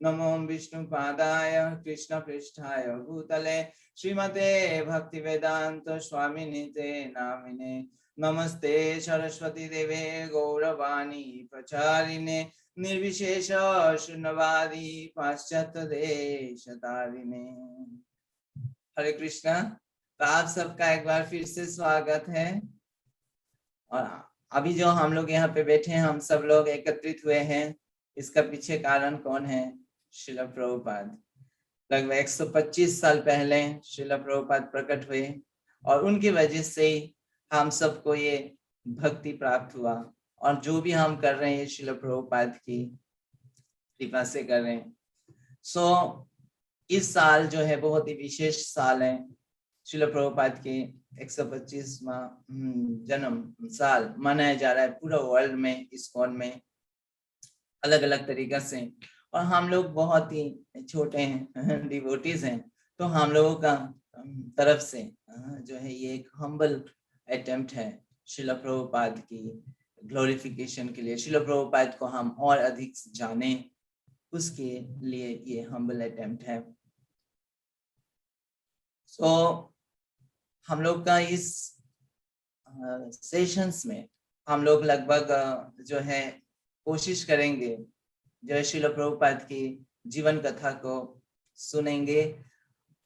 नमो विष्णुपादाय कृष्णपृष्ठाय भूतले श्रीमते भक्तिवेदांत स्वामिने ते नामिने। नमस्ते सरस्वती देवे गौरवाणी प्रचारिणे निर्विशेष शून्यवादी पाश्चात्य देश तारिणे। हरे कृष्णा। तो आप सबका एक बार फिर से स्वागत है। और अभी जो हम लोग यहाँ पे बैठे हैं, हम सब लोग एकत्रित हुए हैं, इसका पीछे कारण कौन है? श्रील प्रभुपाद। लगभग 125 साल पहले श्रील प्रभुपाद प्रकट हुए और उनकी वजह से हम सबको ये भक्ति प्राप्त हुआ। और जो भी हम कर रहे हैं श्रील प्रभुपाद की कृपा से कर रहे हैं। इस साल जो है बहुत ही विशेष साल है। श्रील प्रभुपाद के 125वां जन्म साल मनाया जा रहा है पूरा वर्ल्ड में, इस्कॉन में अलग अलग तरीका से। और हम लोग बहुत ही छोटे हैं, डिवोटीज हैं, तो हम लोगों का तरफ से जो है ये एक हम्बल अटेम्प्ट है श्रील प्रभुपाद की ग्लोरिफिकेशन के लिए। श्रील प्रभुपाद को हम और अधिक जाने, उसके लिए ये हम्बल अटेम्प्ट है। हम लोग का इस सेशंस में हम लोग लगभग जो है कोशिश करेंगे जो श्रील प्रभुपाद की जीवन कथा को सुनेंगे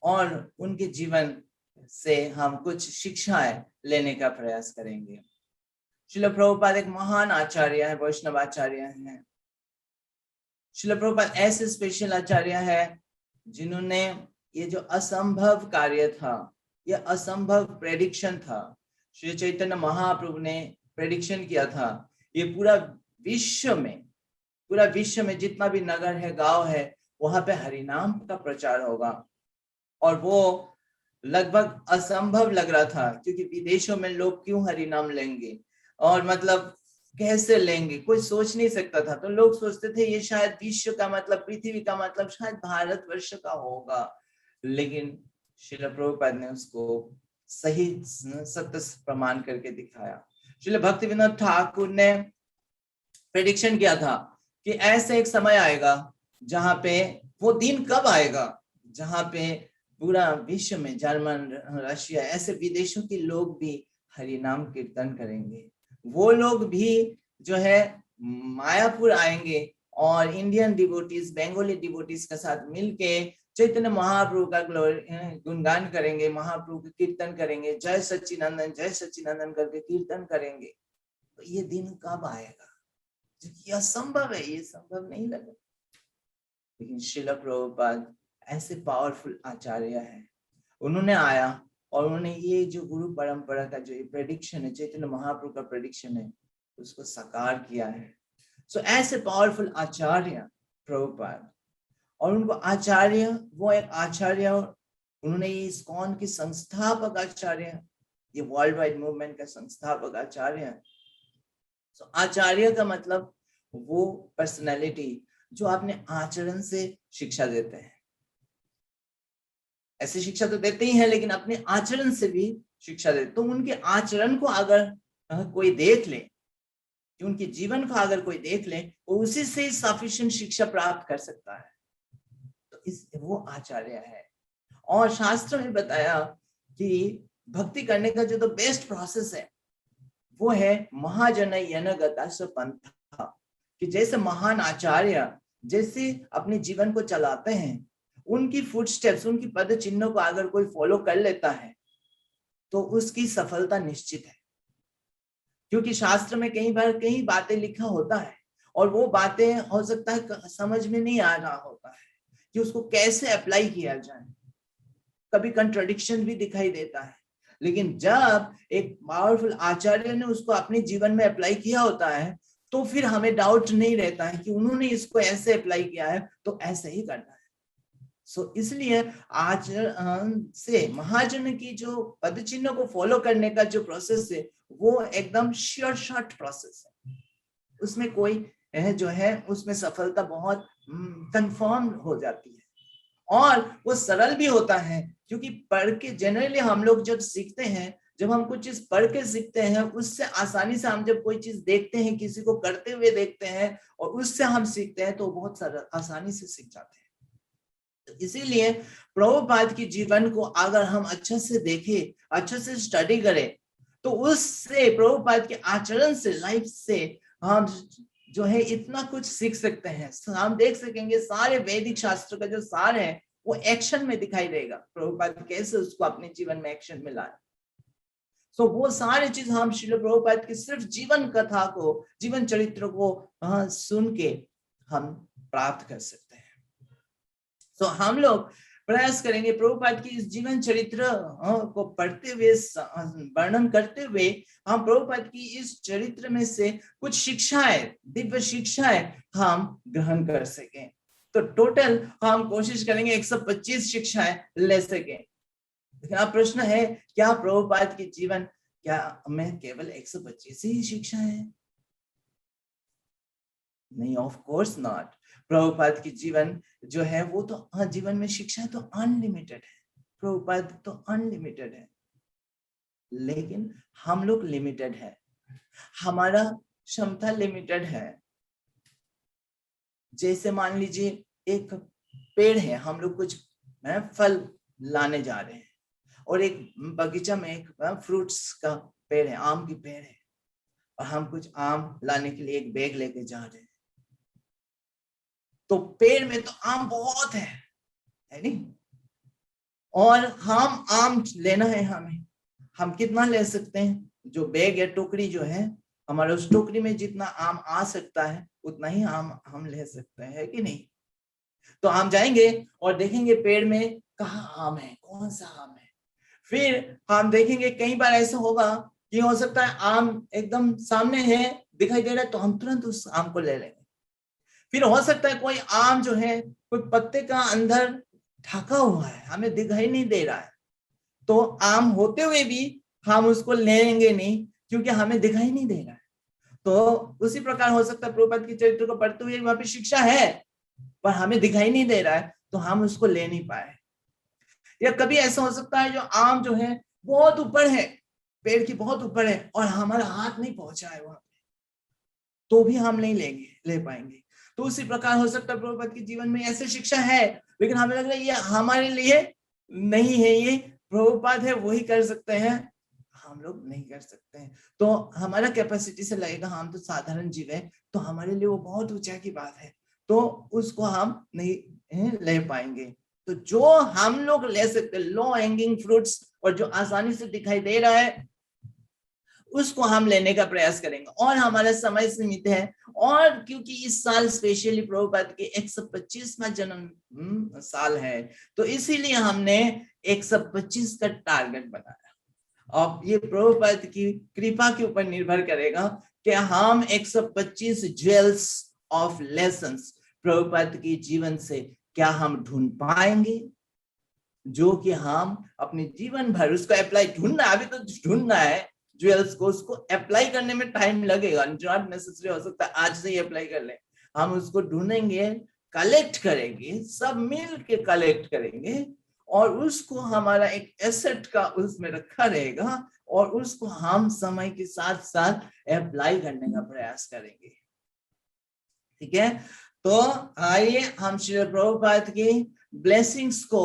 और उनके जीवन से हम कुछ शिक्षाएं लेने का प्रयास करेंगे। श्रील प्रभुपाद एक महान आचार्य है, वैष्णव आचार्य है। श्रील प्रभुपाद ऐसे स्पेशल आचार्य है जिन्होंने ये जो असंभव कार्य था, ये असंभव प्रेडिक्शन था, श्री चैतन्य महाप्रभु ने प्रेडिक्शन किया था, ये पूरा विश्व में जितना भी नगर है, गांव है, वहां पे हरिनाम का प्रचार होगा। और वो लगभग असंभव लग रहा था, क्योंकि विदेशों में लोग क्यों हरिनाम लेंगे और मतलब कैसे लेंगे, कोई सोच नहीं सकता था। तो लोग सोचते थे ये शायद विश्व का मतलब, पृथ्वी का मतलब शायद भारतवर्ष का होगा। लेकिन श्रील प्रभुपाद ने उसको सही सत्य प्रमाण करके दिखाया। श्रील भक्तिविनोद ठाकुर ने प्रेडिक्शन किया था कि ऐसे एक समय आएगा जहां पे, वो दिन कब आएगा जहां पे पूरा विश्व में, जर्मन, रशिया, ऐसे विदेशों के लोग भी हरिनाम कीर्तन करेंगे। वो लोग भी जो है मायापुर आएंगे और इंडियन डिवोटीज, बंगाली डिवोटीज के साथ मिलके चैतन्य महाप्रभु का गुणगान करेंगे, महाप्रभु का कीर्तन करेंगे, जय सच्चिदानंद करके कीर्तन करेंगे। तो ये दिन कब आएगा? ये असंभव है, ये संभव नहीं लगा। लेकिन श्रील प्रभुपाद ऐसे पावरफुल आचार्य है, उन्होंने आया और उन्होंने ये जो गुरु परंपरा का जो प्रेडिक्शन है, चैतन्य महाप्रभु का प्रेडिक्शन है, उसको साकार किया है। ऐसे पावरफुल आचार्य प्रभुपाद, और उनको आचार्य, वो एक आचार्य, उन्होंने ये इस्कॉन की संस्थापक आचार्य, ये वर्ल्ड वाइड मूवमेंट का संस्थापक आचार्य। आचार्य का मतलब वो पर्सनैलिटी जो अपने आचरण से शिक्षा देते हैं। ऐसे शिक्षा तो देते ही हैं, लेकिन अपने आचरण से भी शिक्षा देते। तो उनके आचरण को अगर कोई देख ले, उनके जीवन को अगर कोई देख ले, वो उसी से सफिशिएंट शिक्षा प्राप्त कर सकता है। तो वो आचार्य है। और शास्त्र में बताया कि भक्ति करने का जो बेस्ट प्रोसेस है वो है महाजन यनगता पंथा, कि जैसे महान आचार्य जैसे अपने जीवन को चलाते हैं, उनकी फुटस्टेप्स, उनकी पद चिन्हों को अगर कोई फॉलो कर लेता है तो उसकी सफलता निश्चित है। क्योंकि शास्त्र में कई बातें लिखा होता है और वो बातें हो सकता है समझ में नहीं आ रहा होता है कि उसको कैसे अप्लाई किया जाए, कभी कंट्राडिक्शन भी दिखाई देता है। लेकिन जब एक पावरफुल आचार्य ने उसको अपने जीवन में अप्लाई किया होता है तो फिर हमें डाउट नहीं रहता है कि उन्होंने इसको ऐसे अप्लाई किया है तो ऐसे ही करना है। इसलिए आचरण से महाजन की जो पद चिन्ह को फॉलो करने का जो प्रोसेस है वो एकदम श्योर शॉर्ट प्रोसेस है। उसमें कोई जो है उसमें सफलता बहुत कंफर्म हो जाती है और वो सरल भी होता है। क्योंकि पढ़ के जनरली हम लोग जब सीखते हैं, जब हम कुछ चीज पढ़ के सीखते हैं, उससे आसानी से हम जब कोई चीज देखते हैं, किसी को करते हुए देखते हैं और उससे हम सीखते हैं, तो बहुत सारा आसानी से सीख जाते हैं। तो इसीलिए प्रभुपाद की जीवन को अगर हम अच्छे से देखें, अच्छे से स्टडी करें, तो उससे प्रभुपाद के आचरण से, लाइफ से हम जो है इतना कुछ सीख सकते हैं। हम देख सकेंगे सारे वैदिक शास्त्र का जो सार है वो एक्शन में दिखाई देगा, प्रभुपाद कैसे उसको अपने जीवन में एक्शन में लाए। सो वो सारी चीज हम श्रील प्रभुपाद की सिर्फ जीवन कथा को, जीवन चरित्र को सुन के हम प्राप्त कर सकते हैं। तो हम लोग प्रयास करेंगे प्रभुपाद की इस जीवन चरित्र को पढ़ते हुए, वर्णन करते हुए, हम प्रभुपाद की इस चरित्र में से कुछ शिक्षाएं, दिव्य शिक्षाएं हम ग्रहण कर सकें। तो टोटल हम कोशिश करेंगे 125 शिक्षाएं ले सकें। अब प्रश्न है, क्या प्रभुपाद की जीवन, क्या हमें केवल 125 ही शिक्षा है? नहीं, ऑफ कोर्स नॉट। प्रभुपाद की जीवन जो है वो तो जीवन में शिक्षा तो अनलिमिटेड है, प्रभुपाद तो अनलिमिटेड है, लेकिन हम लोग लिमिटेड है, हमारा क्षमता लिमिटेड है। जैसे मान लीजिए एक पेड़ है, हम लोग कुछ फल लाने जा रहे हैं और एक बगीचा में एक फ्रूट्स का पेड़ है, आम की पेड़ है, और हम कुछ आम लाने के लिए एक बैग लेके जा रहे हैं। तो पेड़ में तो आम बहुत है नहीं? और हम आम लेना है हमें, हम कितना ले सकते हैं? जो बैग या टोकरी जो है हमारे, उस टोकरी में जितना आम आ सकता है उतना ही आम हम ले सकते हैं कि नहीं? तो हम जाएंगे और देखेंगे पेड़ में कहाँ आम है, कौन सा आम है। फिर हम देखेंगे कई बार ऐसा होगा कि हो सकता है आम एकदम सामने है, दिखाई दे रहा है, तो हम तुरंत उस आम को ले लेंगे। फिर हो सकता है कोई आम जो है कोई पत्ते का अंदर ढका हुआ है, हमें दिखाई नहीं दे रहा है, तो आम होते हुए भी हम उसको लेंगे नहीं, क्योंकि हमें दिखाई नहीं दे रहा है। तो उसी प्रकार हो सकता है प्रभुपाद के चरित्र को पढ़ते हुए वहां पे शिक्षा है पर हमें दिखाई नहीं दे रहा है, तो हम उसको ले नहीं पाए। या कभी ऐसा हो सकता है जो आम जो है बहुत ऊपर है, पेड़ की बहुत ऊपर है और हमारा हाथ नहीं पहुंचा है वहां पे, तो भी हम नहीं ले पाएंगे। तो उसी प्रकार हो सकता है प्रभुपाद के जीवन में ऐसे शिक्षा है, लेकिन हमें लग रहा है ये हमारे लिए नहीं है, ये प्रभुपाद है वही कर सकते हैं, हम लोग नहीं कर सकते हैं। तो हमारा कैपेसिटी से लगेगा हम तो साधारण जीव है, तो हमारे लिए वो बहुत ऊंचा की बात है, तो उसको हम नहीं ले पाएंगे। तो जो हम लोग ले सकते, लो हैंगिंग फ्रूट्स, और जो आसानी से दिखाई दे रहा है उसको हम लेने का प्रयास करेंगे। और हमारा समय सीमित है, और क्योंकि इस साल स्पेशली प्रभुपाद के 125वां जन्म साल है, तो इसीलिए हमने 125 का टारगेट बनाया। अब ये प्रभुपाद की कृपा के ऊपर निर्भर करेगा कि हम 125 ज्वेल्स ऑफ लेसन्स प्रभुपाद की जीवन से क्या हम ढूंढ पाएंगे, जो कि हम अपने जीवन भर उसको अप्लाई, ढूंढना अभी तो ढूंढना है ज्वेल्स को, उसको अप्लाई करने में टाइम लगेगा, नॉट नेसेसरी हो सकता है आज से ही अप्लाई कर ले, हम उसको ढूंढेंगे, कलेक्ट करेंगे, सब मिल के कलेक्ट करेंगे, और उसको हमारा एक एसेट का उसमें रखा रहेगा, और उसको हम समय के साथ साथ अप्लाई करने का प्रयास करेंगे। ठीक है, तो आइए हम श्री प्रभुपाद की ब्लेसिंग्स को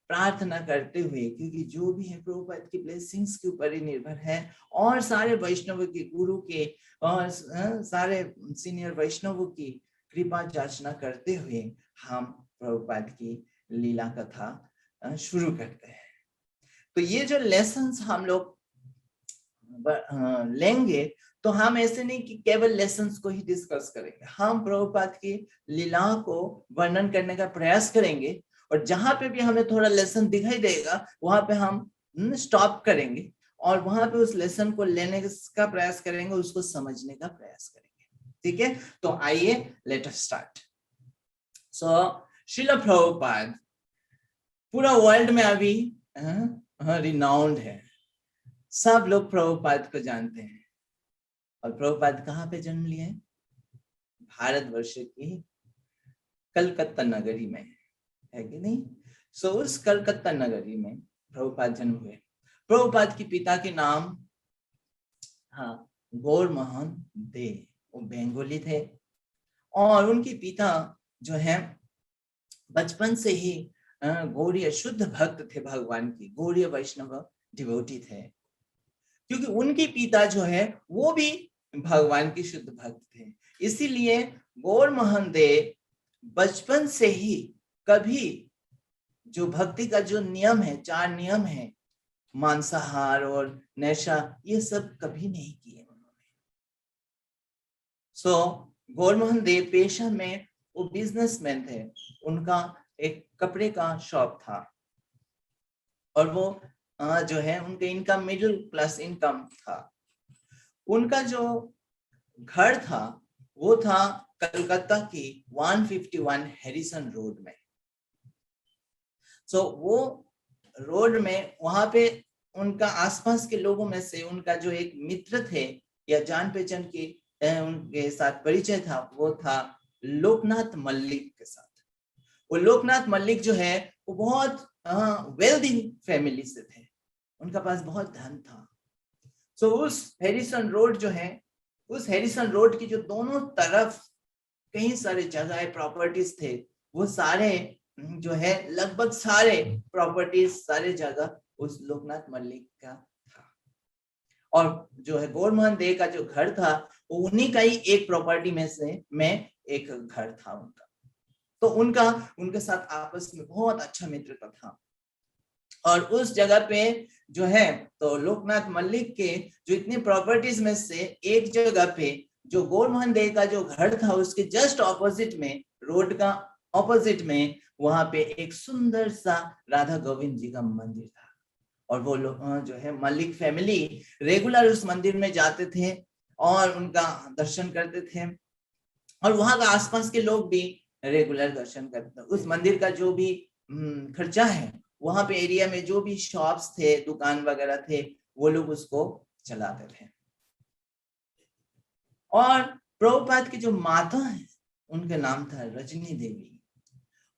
प्रार्थना करते हुए, क्योंकि जो भी है प्रभुपाद की ब्लेसिंग्स के ऊपर ही निर्भर है, और सारे वैष्णव के, गुरु के और सारे सीनियर वैष्णवों की कृपा याचना करते हुए हम प्रभुपाद की लीला कथा शुरू करते हैं। तो ये जो लेसन्स हम लोग लेंगे, तो हम ऐसे नहीं कि केवल लेसन्स को ही डिस्कस करेंगे, हम प्रभुपाद की लीला को वर्णन करने का प्रयास करेंगे, और जहां पे भी हमें थोड़ा लेसन दिखाई देगा वहां पे हम स्टॉप करेंगे, और वहां पे उस लेसन को लेने का प्रयास करेंगे, उसको समझने का प्रयास करेंगे। ठीक है, तो आइए लेट अस स्टार्ट। सो श्रील प्रभुपाद पूरा वर्ल्ड में अभी रिनाउंड है, सब लोग प्रभुपाद को जानते हैं। और प्रभुपाद कहाँ पे जन्म लिए? भारतवर्ष की कलकत्ता नगरी में, है कि नहीं? सो उस कलकत्ता नगरी में प्रभुपाद जन्म हुए। प्रभुपाद के पिता के नाम हाँ गौरमोहन दे, वो बंगाली थे। और उनके पिता जो है बचपन से ही गौड़ीय शुद्ध भक्त थे, भगवान की गौड़ीय वैष्णव डिवोटी थे, क्योंकि उनके पिता जो है वो भी भगवान के शुद्ध भक्त थे। इसीलिए गौरमोहन दे बचपन से ही कभी जो भक्ति का जो नियम है, 4 नियम है, मांसाहार और नशा, ये सब कभी नहीं किए उन्होंने। गौरमोहन दे पेशा में वो बिजनेसमैन थे, उनका एक कपड़े का शॉप था और वो जो है उनका इनकम मिडिल क्लास इनकम था। उनका जो घर था वो था कलकत्ता की 151 हैरिसन रोड में। वो रोड में वहां पे उनका आसपास के लोगों में से उनका जो एक मित्र थे या जान पहचान के उनके साथ परिचय था, वो था लोकनाथ मल्लिक के साथ। वो लोकनाथ मल्लिक जो है वो बहुत वेल्दी फैमिली से थे, उनका पास बहुत धन था। उस हैरिसन रोड जो है, उस हैरिसन रोड की जो दोनों तरफ कई सारे जगह प्रॉपर्टीज थे, वो सारे जो है लगभग सारे प्रॉपर्टीज, सारे जगह उस लोकनाथ मल्लिक का था। और जो है गौरमोहन दे का जो घर था वो उन्हीं का ही एक प्रॉपर्टी में एक घर था उनका। तो उनके साथ आपस में बहुत अच्छा मित्रता था। और उस जगह पे जो है तो लोकनाथ मल्लिक के जो इतनी प्रॉपर्टीज में से एक जगह पे जो गौरमोहन दे का जो घर था उसके जस्ट ऑपोजिट में, रोड का ऑपोजिट में, वहां पे एक सुंदर सा राधा गोविंद जी का मंदिर था। और वो लोग जो है मल्लिक फैमिली रेगुलर उस मंदिर में जाते थे और उनका दर्शन करते थे, और वहां का आसपास के लोग भी रेगुलर दर्शन करते थे। उस मंदिर का जो भी खर्चा है, वहां पे एरिया में जो भी शॉप्स थे, दुकान वगैरह थे, वो लोग उसको चलाते थे। और प्रभुपाद की जो माता है उनका नाम था रजनी देवी,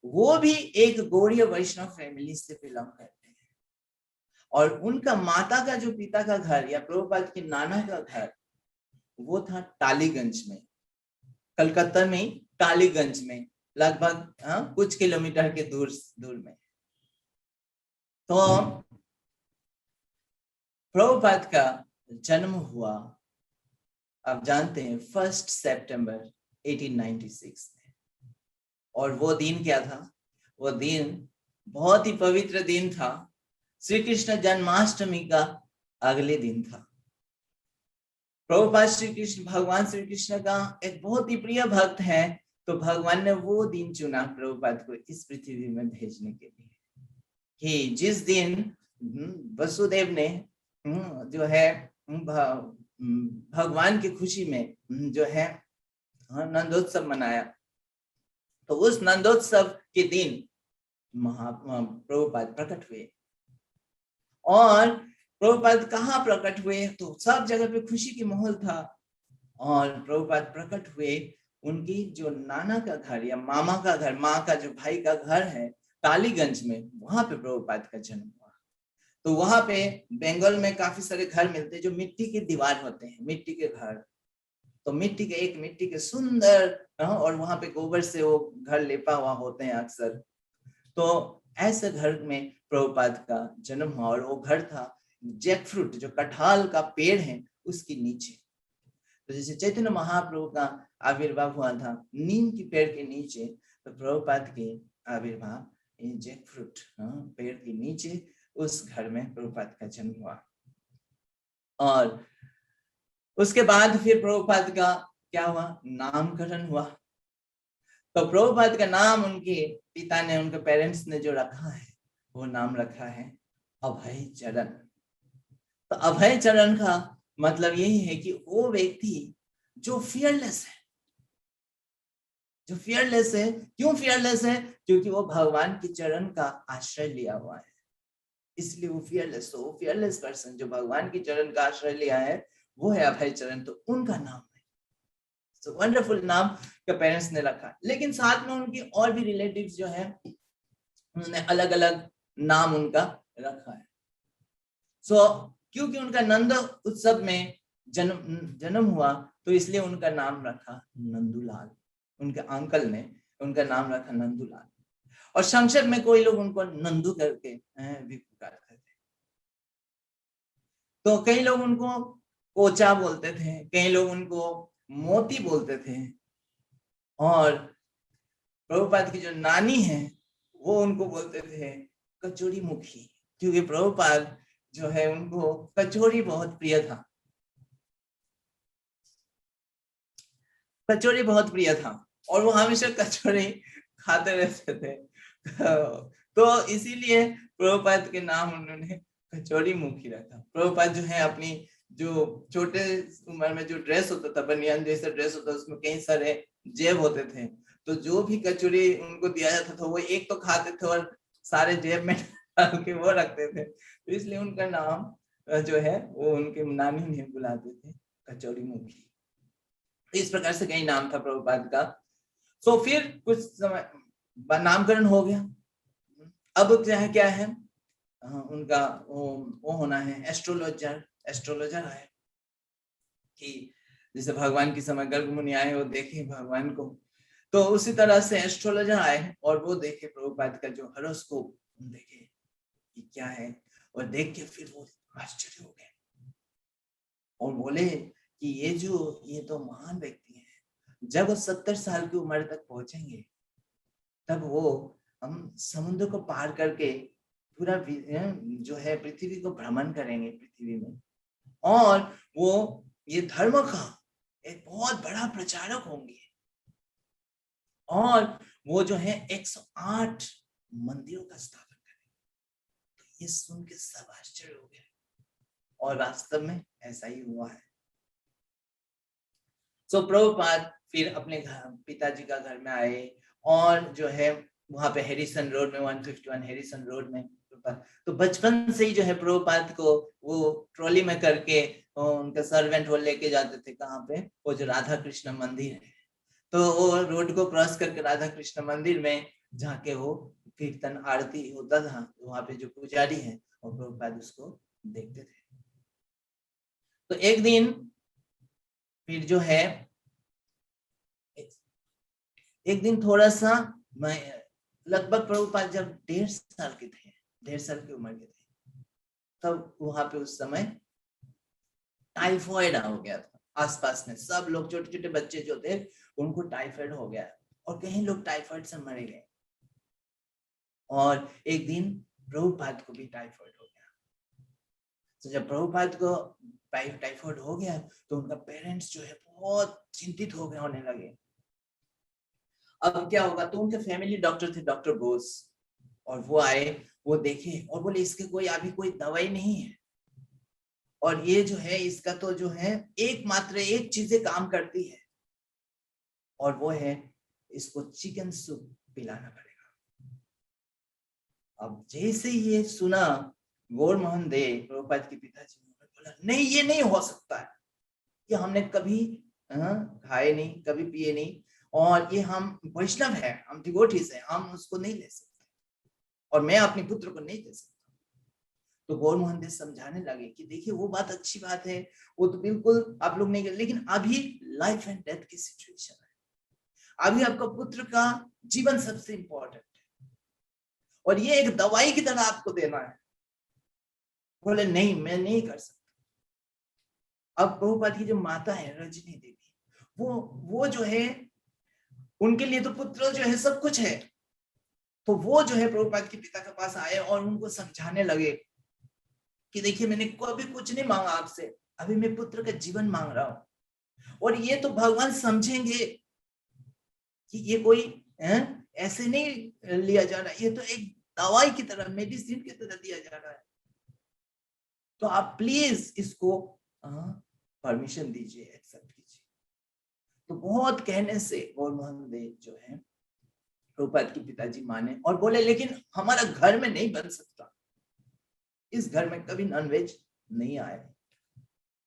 वो भी एक गौड़ीय वैष्णव फैमिली से बिलोंग करते हैं। और उनका माता का जो पिता का घर या प्रभुपाद के नाना का घर वो था टालीगंज में, कलकत्ता में टालीगंज में, लगभग कुछ किलोमीटर के दूर में। तो प्रभुपाद का जन्म हुआ, आप जानते हैं, 1 सितंबर 1896 में। और वो दिन क्या था? वो दिन बहुत ही पवित्र दिन था, श्री कृष्ण जन्माष्टमी का अगले दिन था। प्रभुपाद श्री कृष्ण, भगवान श्री कृष्ण का एक बहुत ही प्रिय भक्त है, तो भगवान ने वो दिन चुना प्रभुपाद को इस पृथ्वी में भेजने के लिए कि जिस दिन वसुदेव ने जो है भगवान की खुशी में जो है नंदोत्सव मनाया, तो उस नंदोत्सव के दिन प्रभुपाद प्रकट हुए। और प्रभुपाद कहाँ प्रकट हुए? तो सब जगह पे खुशी की माहौल था। और प्रभुपाद प्रकट हुए उनकी जो नाना का घर या मामा का घर, माँ का जो भाई का घर है टालीगंज में, वहां पे प्रभुपाद का जन्म हुआ। तो वहां पे बंगाल में काफी सारे घर मिलते हैं जो मिट्टी की दीवार होते हैं, मिट्टी के घर। तो मिट्टी के सुंदर, और वहां पे गोबर से वो घर लेपा हुआ होते हैं अक्सर। तो ऐसे घर में प्रभुपाद का जन्म हुआ। और वो घर था जैकफ्रूट, जो कटहल का पेड़ है, उसके नीचे। तो जैसे चैतन्य महाप्रभु का आविर्भाव हुआ था नीम की पेड़ के नीचे, तो प्रभुपाद के आविर्भाव जैकफ्रूट पेड़ के नीचे उस घर में प्रभुपाद का जन्म हुआ। और उसके बाद फिर प्रभुपाद का क्या हुआ? नामकरण हुआ। तो प्रभुपाद का नाम उनके पिता ने, उनके पेरेंट्स ने जो रखा है, वो नाम रखा है अभय चरण। तो अभय चरण का मतलब यही है कि वो व्यक्ति जो फियरलेस है, जो फियरलेस है। क्यों फियरलेस है? क्योंकि वो भगवान के चरण का आश्रय लिया हुआ है, इसलिए वो फियरलेस। तो वो फियरलेस पर्सन जो भगवान के चरण का आश्रय लिया है, वो है अभय चरण। तो उनका नाम है, तो वंडरफुल नाम का पेरेंट्स ने रखा। लेकिन साथ में उनकी और भी रिलेटिव्स जो है, उन्होंने अलग अलग नाम उनका रखा है। क्योंकि उनका नंद उत्सव में जन्म हुआ, तो इसलिए उनका नाम रखा नंदूलाल। उनके अंकल ने उनका नाम रखा नंदूलाल, और संक्षेप में कोई लोग उनको नंदू करके भी पुकारते थे। तो कई लोग उनको कोचा बोलते थे, कई लोग उनको मोती बोलते थे, और प्रभुपाद की जो नानी है वो उनको बोलते थे कचौड़ी मुखी, क्योंकि प्रभुपाद जो है उनको कचौड़ी बहुत प्रिय था, कचौड़ी बहुत प्रिय था, और वो हमेशा कचौड़ी खाते रहते थे। तो इसीलिए प्रभुपाद के नाम उन्होंने कचौड़ी मुखी रखा। प्रभुपाद जो है अपनी जो छोटे उम्र में जो ड्रेस होता था, बनियान जैसा ड्रेस होता था, उसमें कई सारे जेब होते थे, तो जो भी कचौड़ी उनको दिया जाता था वो एक तो खाते थे और सारे जेब में डाल के वो रखते थे। तो इसलिए उनका नाम जो है वो उनके नानी ने बुलाते थे कचौड़ी मुखी। इस प्रकार से कई नाम था प्रभुपाद का। तो फिर कुछ समय नामकरण हो गया। अब क्या है उनका वो होना है एस्ट्रोलॉजर आए, कि जैसे भगवान की समय गर्ग मुनि आए वो देखे भगवान को, तो उसी तरह से एस्ट्रोलॉजर आए और वो देखे प्रभुपाद का जो हॉरोस्कोप देखे कि क्या है, और देख के फिर वो आश्चर्य हो गए और बोले कि ये तो महान व्यक्ति हैं, जब वो 70 साल की उम्र तक पहुंचेंगे तब वो हम समुद्र को पार करके पूरा जो है पृथ्वी को भ्रमण करेंगे पृथ्वी में, और वो ये धर्म का एक बहुत बड़ा प्रचारक होंगे, और वो जो है 108 मंदिरों का स्थापन करेंगे। तो ये सुन के सब आश्चर्य हो गए, और वास्तव में ऐसा ही हुआ है। सो प्रभुपाद फिर अपने पिताजी का घर में आए, और जो है वहां पे हैरिसन रोड में 151 हैरिसन रोड में, तो बचपन से ही जो है प्रभुपाद को वो ट्रॉली में करके उनका सर्वेंट वो लेके जाते थे, कहाँ पे, वो जो राधा कृष्ण मंदिर है, तो वो रोड को क्रॉस करके राधा कृष्ण मंदिर में जाके वो कीर्तन आरती होता था, वहां पे जो पुजारी है और प्रभुपाद उसको देखते थे। तो एक दिन फिर जो है एक दिन थोड़ा सा लगभग प्रभुपाद जब 1.5 साल के थे, 1.5 साल की उम्र के थे, तब वहां पे उस समय टाइफॉइड हो गया था। आसपास में सब लोग, छोटे छोटे बच्चे जो थे उनको टाइफाइड हो गया, और कई लोग टाइफाइड से मरे गए, और एक दिन प्रभुपाद को भी टाइफाइड हो गया। तो जब प्रभुपाद को टाइफाइड हो गया तो उनका पेरेंट्स जो है बहुत चिंतित हो गए, होने लगे। अब क्या होगा, तो उनके फैमिली डॉक्टर थे, डॉक्टर बोस, और वो आए, वो देखे और बोले इसके कोई अभी कोई दवाई नहीं है, और ये जो है इसका तो जो है एकमात्र एक चीजें काम करती है, और वो है इसको चिकन सूप पिलाना पड़ेगा। अब जैसे ये सुना गौर मोहन दे प्रभुपाद के पिताजी ने बोला नहीं, ये नहीं हो सकता है, ये हमने कभी खाए नहीं, कभी पिए नहीं, और ये हम वैष्णव है, हम डिवोटीज है, हम उसको नहीं ले सकते, और मैं अपने पुत्र को नहीं दे सकता। तो गौर मोहन देव समझाने लगे कि देखिए वो बात अच्छी बात है, वो तो बिल्कुल आप लोग नहीं कर, लेकिन अभी लाइफ एंड डेथ की सिचुएशन है, अभी आपका पुत्र का जीवन सबसे इंपॉर्टेंट है, और ये एक दवाई की तरह आपको देना है। बोले नहीं, मैं नहीं कर सकता। अब प्रभुपाद की जो माता है रजनी देवी, वो जो है उनके लिए तो पुत्र जो है सब कुछ है, तो वो जो है प्रभुपाद के पिता के पास आए और उनको समझाने लगे कि देखिए मैंने कभी कुछ नहीं मांगा आपसे, अभी मैं पुत्र का जीवन मांग रहा हूं, और ये तो भगवान समझेंगे कि ये कोई ऐसे नहीं लिया जा रहा, ये तो एक दवाई की तरह, मेडिसिन की तरह दिया जा रहा है, तो आप प्लीज इसको परमिशन दीजिए, एक्सेप्ट कीजिए। तो बहुत कहने से गौर मोहन देव जो है प्रभुपाद के पिताजी माने और बोले लेकिन हमारा घर में नहीं बन सकता, इस घर में कभी नॉनवेज नहीं आए।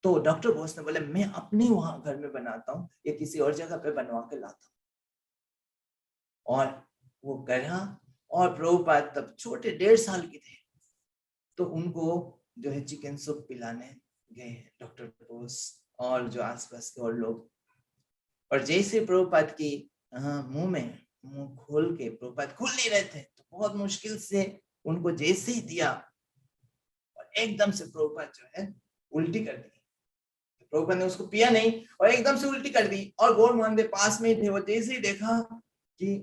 तो डॉक्टर बोस ने बोले मैं अपने वहां घर में बनाता हूँ, या किसी और जगह पे बनवा के लाता हूँ, और वो करा। और प्रभुपाद तब छोटे 1.5 साल के थे, तो उनको जो है चिकन सूप पिलाने गए डॉक्टर बोस और जो आसपास के और लोग। और जैसे प्रभुपाद की मुंह खोल के, प्रभुपाद खोल नहीं रहे थे, तो बहुत मुश्किल से उनको जैसे ही दिया और एकदम से प्रभुपाद जो है उल्टी कर दी। प्रभुपाद ने उसको पिया नहीं और एकदम से उल्टी कर दी। और गौर महादेव पास में थे, वो जैसे ही देखा कि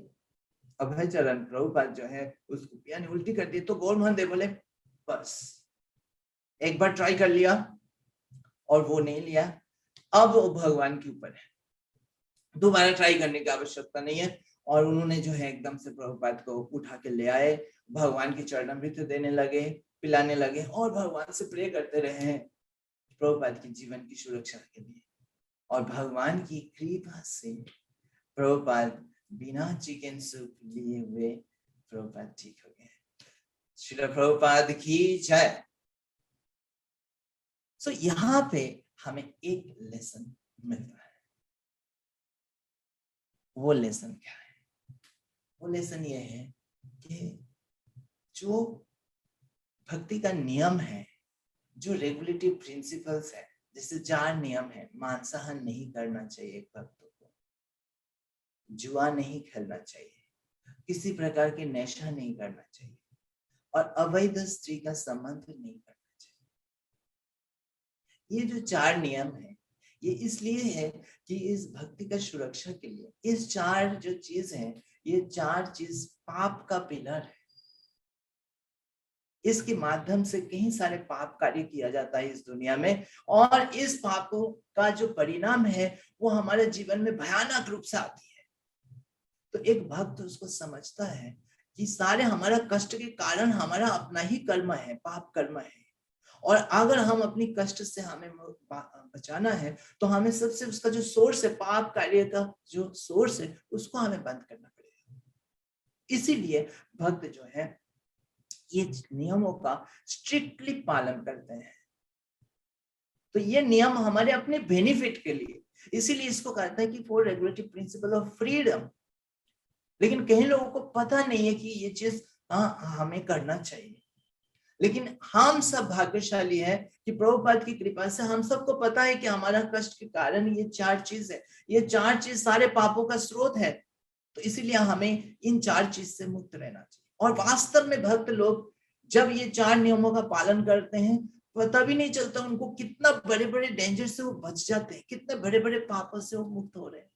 अभय चरण प्रभुपाद जो है उसको पिया नहीं, उल्टी कर दी, तो गौर महादेव बोले बस एक बार ट्राई कर लिया और वो नहीं लिया, अब वो भगवान के ऊपर है, दोबारा ट्राई करने की आवश्यकता नहीं है। और उन्होंने जो है एकदम से प्रभुपाद को उठा के ले आए, भगवान की चरणामृत देने लगे, पिलाने लगे और भगवान से प्रे करते रहे प्रभुपाद की जीवन की सुरक्षा के लिए। और भगवान की कृपा से प्रभुपाद बिना चिकन सूप लिए हुए प्रभुपाद ठीक हो गए। श्रील प्रभुपाद की जय। सो यहाँ पे हमें एक लेसन मिलता है। वो लेसन क्या है? वो लेसन ये है कि जो भक्ति का नियम है, जो रेगुलेटिव प्रिंसिपल्स है, जैसे 4 नियम है, मांसाहार नहीं करना चाहिए एक भक्त को, जुआ नहीं खेलना चाहिए, किसी प्रकार के नशा नहीं करना चाहिए और अवैध स्त्री का संबंध नहीं करना चाहिए। ये जो 4 नियम है, ये इसलिए है कि इस भक्ति का सुरक्षा के लिए इस 4 जो चीज है, ये 4 चीज पाप का पिलर है। इसके माध्यम से कई सारे पाप कार्य किया जाता है इस दुनिया में, और इस पापों का जो परिणाम है वो हमारे जीवन में भयानक रूप से आती है। तो एक भक्त उसको समझता है कि सारे हमारा कष्ट के कारण हमारा अपना ही कर्म है, पाप कर्म है, और अगर हम अपनी कष्ट से हमें बचाना है तो हमें सबसे उसका जो सोर्स है, पाप कार्य का जो सोर्स है, उसको हमें बंद करना पड़ेगा। इसीलिए भक्त जो है ये नियमों का स्ट्रिक्टली पालन करते हैं। तो ये नियम हमारे अपने बेनिफिट के लिए, इसीलिए इसको कहता है कि for regulative principle of freedom. लेकिन कई लोगों को पता नहीं है कि ये चीज हमें करना चाहिए। लेकिन हम सब भाग्यशाली हैं कि प्रभुपाद की कृपा से हम सबको पता है कि हमारा कष्ट के कारण ये 4 चीज है, ये 4 चीज सारे पापों का स्रोत है। तो इसीलिए हमें इन 4 चीज से मुक्त रहना चाहिए। और वास्तव में भक्त लोग जब ये 4 नियमों का पालन करते हैं, पता भी नहीं चलता उनको कितना बड़े बड़े डेंजर से वो बच जाते हैं, कितने बड़े बड़े पापों से वो मुक्त हो रहे हैं,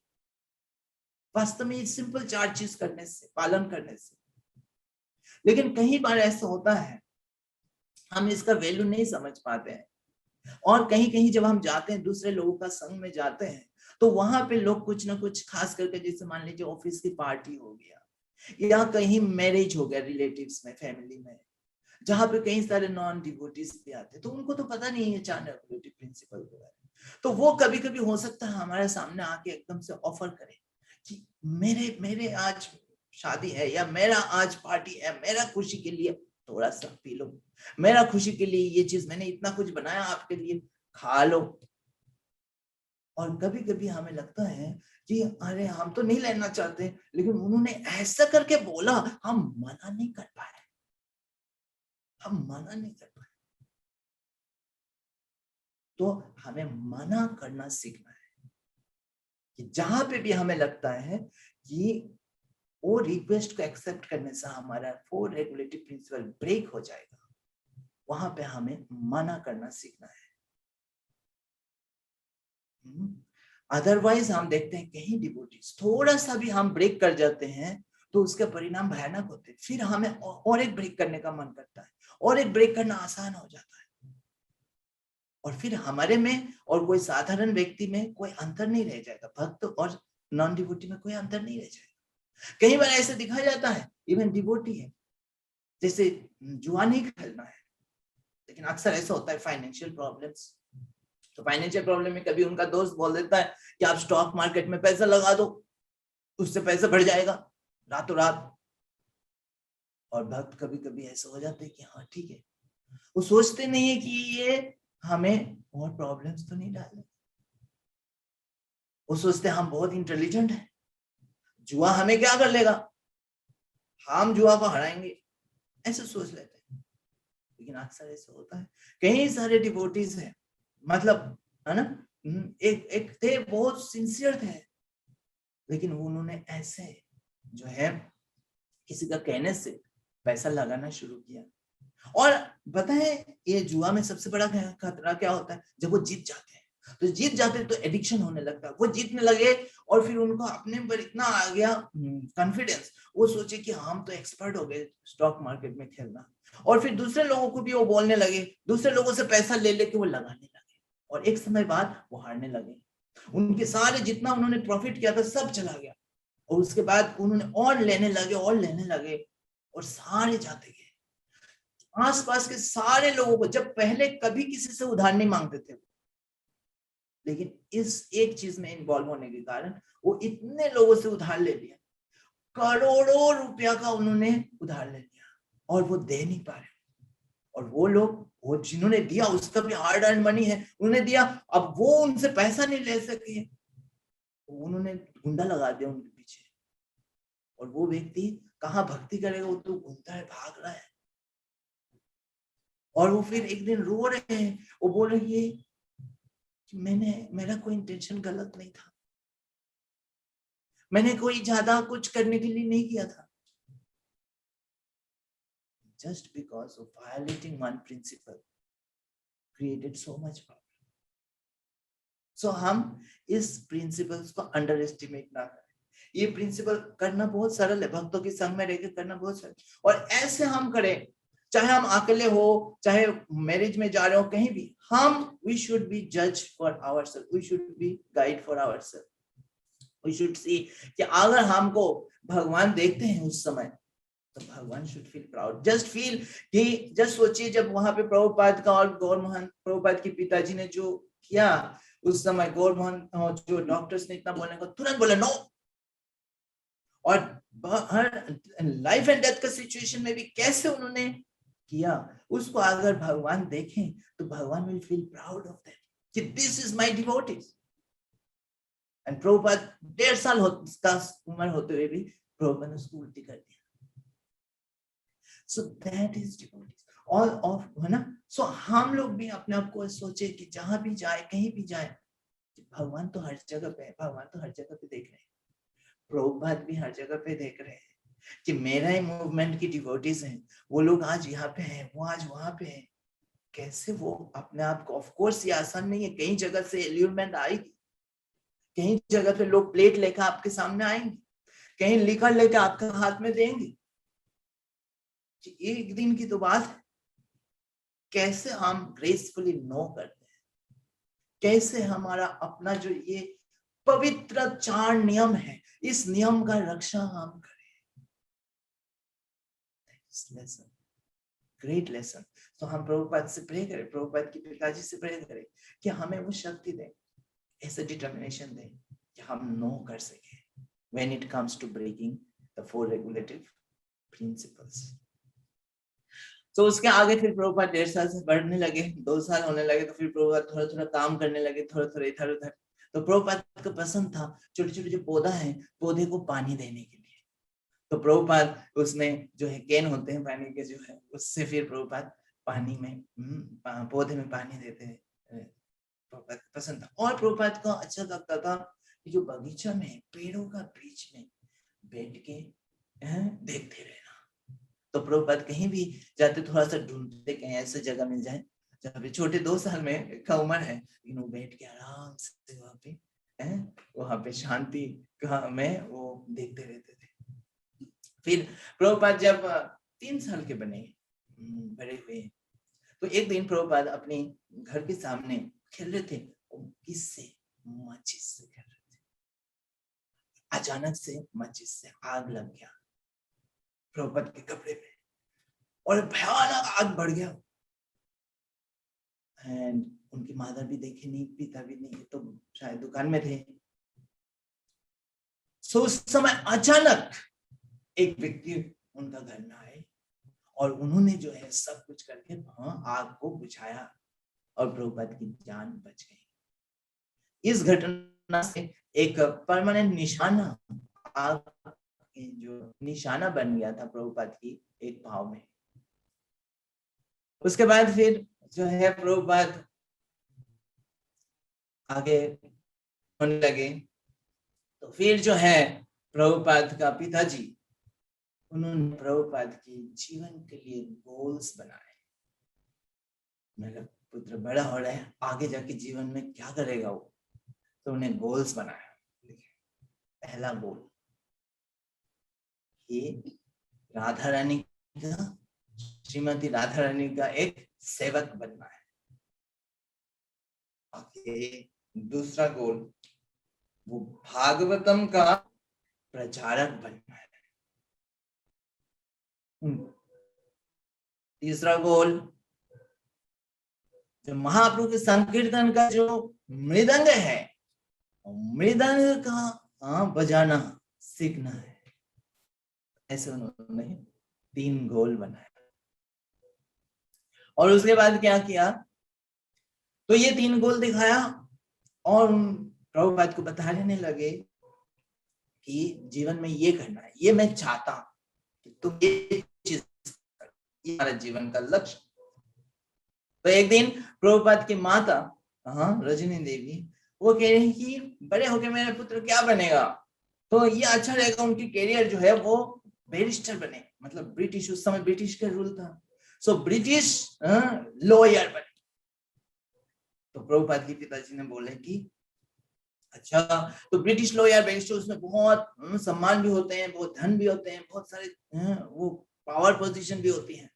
वास्तव में ये सिंपल 4 चीज करने से, पालन करने से। लेकिन कई बार ऐसा होता है हम इसका वैल्यू नहीं समझ पाते हैं, और कहीं कहीं जब हम जाते हैं, दूसरे लोगों का संग में जाते हैं, तो वहां पे लोग कुछ ना कुछ, खास करके जैसे मान लीजिए ऑफिस की पार्टी हो गया या कहीं मैरिज हो गया रिलेटिव्स में, फैमिली में, जहां पे कई सारे नॉन डिवोटीज भी आते हैं, तो उनको तो पता नहीं है 4 रेगुलेटिव प्रिंसिपल के बारे में। तो वो कभी कभी हो सकता है हमारे सामने आके एकदम से ऑफर करे कि मेरे आज शादी है या मेरा आज पार्टी है, मेरा खुशी के लिए थोड़ा सा पी लो, मेरा खुशी के लिए ये चीज, मैंने इतना कुछ बनाया आपके लिए, खा लो। और कभी कभी हमें लगता है कि अरे हम तो नहीं लेना चाहते, लेकिन उन्होंने ऐसा करके बोला, हम मना नहीं कर पाए, हम मना नहीं कर पाए। तो हमें मना करना सीखना है कि जहां पे भी हमें लगता है कि वो रिक्वेस्ट को एक्सेप्ट करने से हमारा 4 रेगुलेटिव प्रिंसिपल ब्रेक हो जाएगा, वहां पे हमें मना करना सीखना है। अदरवाइज हम देखते हैं कहीं डिवोटीज थोड़ा सा भी हम ब्रेक कर जाते हैं तो उसके परिणाम भयानक होते हैं। फिर हमें और एक ब्रेक करने का मन करता है, और एक ब्रेक करना आसान हो जाता है, और फिर हमारे में और कोई साधारण व्यक्ति में कोई अंतर नहीं रह जाएगा, भक्त और नॉन डिवोटी में कोई अंतर नहीं रह जाएगा। कई बार ऐसे दिखाया जाता है, इवन डिवोटी है, जैसे जुआ नहीं खेलना है, लेकिन अक्सर ऐसा होता है फाइनेंशियल प्रॉब्लम्स, तो फाइनेंशियल प्रॉब्लम में कभी उनका दोस्त बोल देता है कि आप स्टॉक मार्केट में पैसा लगा दो, उससे पैसा बढ़ जाएगा रातों रात। और भक्त कभी कभी ऐसा हो जाता है कि हाँ ठीक है, वो सोचते नहीं है कि ये हमें और प्रॉब्लम्स तो नहीं डाले, वो सोचते हम बहुत इंटेलिजेंट हैं, जुआ हमें क्या कर लेगा, हम जुआ को हराएंगे, ऐसे सोच लेते हैं। लेकिन अक्सर ऐसा होता है, कई सारे डिवोटीज हैं, मतलब है ना, एक थे बहुत सिंसियर थे, लेकिन उन्होंने ऐसे जो है किसी का कहने से पैसा लगाना शुरू किया। और पता है ये जुआ में सबसे बड़ा खतरा क्या होता है, जब वो जीत जाते हैं तो तो एडिक्शन होने लगता है, वो जीतने लगे और फिर उनको अपने पर इतना आ गया कॉन्फिडेंस, वो सोचे कि हम तो एक्सपर्ट हो गए स्टॉक मार्केट में खेलना, और फिर दूसरे लोगों को भी वो बोलने लगे, दूसरे लोगों से पैसा ले लेके वो लगाने लगे, और एक समय बाद वो हारने लगे, उनके सारे जितना उन्होंने प्रॉफिट किया था सब चला गया, और उसके बाद उन्होंने और लेने लगे और सारे जाते गए। आसपास के सारे लोगों को, जब पहले कभी किसी से उधार नहीं मांगते थे, लेकिन इस एक चीज में इन्वॉल्व होने के कारण वो इतने लोगों से उधार ले लिया, करोड़ों रुपया का उन्होंने उधार ले लिया, और वो दे नहीं पा रहे, और वो लोग, वो जिन्होंने दिया उसका भी हार्ड अर्न मनी है, उन्होंने दिया, अब वो उनसे पैसा नहीं ले सके, उन्होंने गुंडा लगा दिया उनके पीछे, और वो व्यक्ति कहाँ भक्ति करेगा, वो तो घूमता है, भाग रहा है, और वो फिर एक दिन रो रहे हैं, वो बोल रही है कि मेरा कोई इंटेंशन गलत नहीं था, मैंने कोई ज्यादा कुछ करने के लिए नहीं किया था, just because of violating one principle created so much problem. So हम इस प्रिंसिपल्स को अंडर एस्टिमेट ना करें, ये प्रिंसिपल करना बहुत सरल है, भक्तों के संग में रहकर करना बहुत सरल, और ऐसे हम करें, चाहे हम अकेले हो, चाहे मैरिज में जा रहे हो, कहीं भी, हम we should be judge for ourselves, we should be guide for ourselves, we should see कि अगर हमको भगवान देखते हैं उस समय, तो भगवान should feel proud, just feel कि just सोचिए जब वहां पे प्रभुपाद का और गौर मोहन प्रभुपाद के पिताजी ने जो किया उस समय, गौर मोहन जो डॉक्टर्स ने इतना बोलने को तुरंत बोला नो, और हर लाइफ एंड डेथ का सिचुएशन में भी कैसे उन्होंने किया, उसको अगर भगवान देखें तो भगवान will feel proud of that कि this is my devotees. And Prabhupada 1.5 साल का उम्र होते हुए भी प्रभुपाद ने उसको उल्टी कर दिया। So that is devotees all of, है ना। सो हम लोग भी अपने आप को सोचे कि जहां भी जाए, कहीं भी जाए, भगवान तो हर जगह पे है, भगवान तो हर जगह पे देख रहे हैं, प्रभुपाद भी हर जगह पे देख रहे हैं कि मेरा ही मूवमेंट की डिवोटीज हैं, वो लोग आज यहाँ पे हैं, वो आज वहां पे हैं, कैसे वो अपने आप को, ऑफ कोर्स ये आसान नहीं है, कई जगह से एल्यूरमेंट आएगी, कहीं जगह पे लोग प्लेट लेकर आपके सामने आएंगे, कहीं लिकर लेकर आपके हाथ में देंगे, एक दिन की तो बात है। कैसे हम ग्रेसफुली नो करते हैं, कैसे हमारा अपना जो ये पवित्र 4 नियम है, इस नियम का रक्षा हम करें। Lesson, great lesson. तो हम प्रभुपाद से प्रे करें, प्रभुपाद के पिताजी से प्रे करें कि हमें वो शक्ति दें, ऐसे डिटर्मिनेशन दें कि हम नो कर सके when it comes to breaking the 4 regulative principles। तो उसके आगे फिर प्रभुपाद 1.5 साल से बढ़ने लगे, 2 साल होने लगे, तो फिर प्रभुपाद थोड़ा थोड़ा काम करने लगे, थोड़ा थोड़ा इधर उधर। तो प्रभुपाद को पसंद था छोटे छोटे जो पौधा है, पौधे को पानी देने के लिए, तो प्रभुपाद उसमें जो है कैन होते हैं पानी के जो है, उससे फिर प्रभुपाद पानी में पौधे में पानी देते हैं, प्रभुपाद को पसंद था। और प्रभुपाद को अच्छा लगता था कि जो बगीचा में पेड़ों का बीच में बैठ के देखते रहना। तो प्रभुपाद कहीं भी जाते थोड़ा सा ढूंढते कहीं ऐसे जगह मिल जाए जहाँ पे, छोटे 2 साल में का उम्र है, लेकिन वो बैठ के आराम से वहां पे शांति में वो देखते रहते थे। फिर प्रभुपाद जब 3 साल के बड़े हुए, तो एक दिन प्रभुपाद अपने घर के सामने खेल रहे थे, किससे, माचिस से खेल रहे थे। अचानक से माचिस से आग लग गया प्रभुपाद के कपड़े में, और भयानक आग बढ़ गया। एंड उनकी माता भी देखे नहीं, पिता भी नहीं, तो शायद दुकान में थे। सो उस समय अचानक एक व्यक्ति उनका घर में आए, और उन्होंने जो है सब कुछ करके आग को बुझाया, और प्रभुपाद की जान बच गई। इस घटना से एक परमानेंट निशाना, आग जो निशाना बन गया था प्रभुपाद की एक भाव में। उसके बाद फिर जो है प्रभुपाद आगे होने लगे, तो फिर जो है प्रभुपाद का पिताजी, उन्होंने प्रभुपाद के जीवन के लिए गोल्स बनाए। मेरा पुत्र बड़ा हो रहा है, आगे जाके जीवन में क्या करेगा वो, तो उन्हें गोल्स बनाया। पहला गोल, ये राधा रानी का, श्रीमती राधा रानी का एक सेवक बनना है। दूसरा गोल, वो भागवतम का प्रचारक बनना है। तीसरा गोल, जो महाप्रभु के संकीर्तन का जो मृदंग है, मृदंग का बजाना सीखना है। ऐसे उन्होंने 3 गोल बनाए। और उसके बाद क्या किया, तो ये 3 गोल दिखाया और प्रभुपाद को बता देने लगे कि जीवन में ये करना है, ये मैं चाहता हूं कि तुम ये चीज, ये हमारा जीवन का लक्ष्य। तो एक दिन प्रभुपाद की माता रजनी देवी, वो कह रही कि बड़े होके मेरा पुत्र क्या बनेगा, तो ये अच्छा रहेगा उनकी कैरियर जो है वो बैरिस्टर बने, मतलब ब्रिटिश, उस समय ब्रिटिश का रूल था, सो ब्रिटिश लॉयर बने। तो प्रभुपाद के पिताजी ने बोले कि अच्छा, तो ब्रिटिश लॉयर बैरिस्टर, उसमें बहुत सम्मान भी होते हैं, बहुत धन भी होते हैं, बहुत सारे वो पावर पोजीशन भी होती है।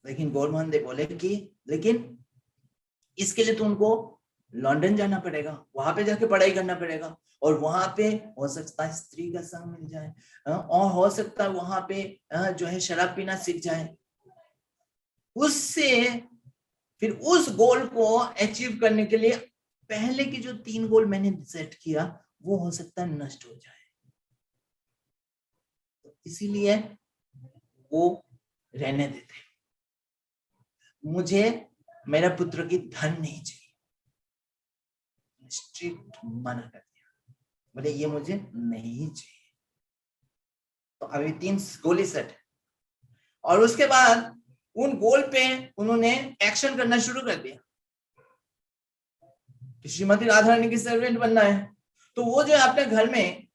लेकिन गौरमोहन देव बोले कि लेकिन इसके लिए तो उनको लंदन जाना पड़ेगा, वहां पे जाके पढ़ाई करना पड़ेगा, और वहां पे हो सकता है स्त्री का संग मिल जाए, और हो सकता है वहां पे जो है शराब पीना सीख जाए। उससे फिर उस गोल को अचीव करने के लिए पहले की जो 3 गोल मैंने सेट किया, वो हो सकता है नष्ट हो जाए। तो इसीलिए वो रहने देते, मुझे मेरा पुत्र की धन नहीं चाहिए, स्ट्रिक्ट मना कर दिया, बोले ये मुझे नहीं चाहिए। तो अभी 3 गोल ही सेट है, और उसके बाद उन गोल पे उन्होंने एक्शन करना शुरू कर दिया। श्रीमती राधा रानी की सर्वेंट बनना है, तो वो जो है अपने घर में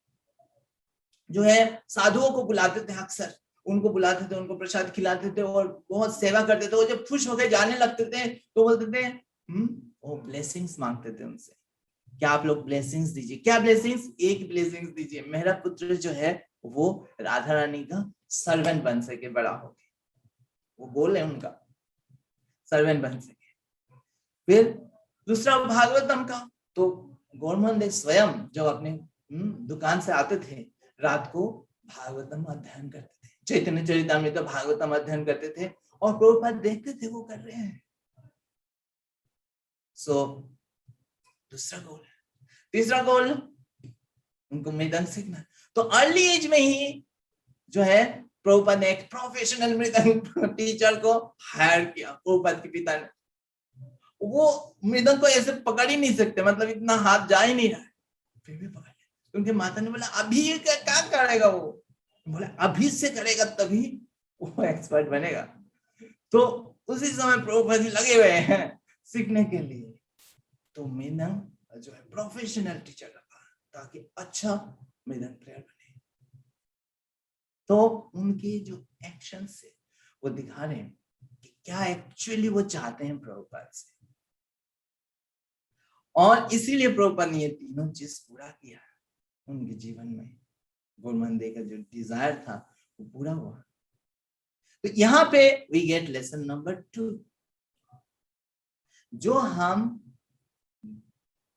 जो है साधुओं को बुलाते थे, अक्सर उनको बुलाते थे, उनको प्रसाद खिलाते थे और बहुत सेवा करते थे। वो जब खुश होकर जाने लगते थे तो बोलते थे वो ब्लेसिंग्स मांगते थे उनसे, क्या आप लोग ब्लेसिंग्स दीजिए, क्या ब्लेसिंग्स, एक ब्लेसिंग्स दीजिए, मेरा पुत्र जो है वो राधा रानी का सर्वेंट बन सके, बड़ा हो, वो गोल है उनका, सर्वेंट बन सके। फिर दूसरा भागवतम का, तो गौरमोहन देव स्वयं जब अपने दुकान से आते थे, रात को भागवतम अध्ययन करते थे, चैतन्य चरितामृत भागवतम अध्ययन करते थे, और प्रभुपाद देखते थे वो कर रहे हैं। सो दूसरा गोल है। तीसरा गोल, उनको मृदंग सीखना। तो अर्ली एज में ही जो है प्रभुपाद ने एक प्रोफेशनल मृदंग टीचर को हायर किया। प्रभुपाद के पिता ने, वो मृदंग को ऐसे पकड़ ही नहीं सकते, मतलब इतना हाथ जा ही नहीं रहा है, फिर भी पकड़ लिया। उनके माता ने बोला अभी क्या करेगा वो, बोला अभी से करेगा तभी वो एक्सपर्ट बनेगा। तो उसी समय प्रभुपाद जी लगे हुए हैं सीखने के लिए। तो मृदंग जो है प्रोफेशनल टीचर रखा ताकि अच्छा मृदंग प्लेयर बने। तो उनके जो एक्शन से वो दिखा रहे हैं कि क्या एक्चुअली वो चाहते हैं प्रभुपाद से, और इसीलिए प्रभुपाद ने ये तीनों चीज पूरा किया उनके जीवन में। गौरमोहन देव का जो डिजायर था वो पूरा हुआ। तो यहाँ पे वी गेट लेसन नंबर 2, जो हम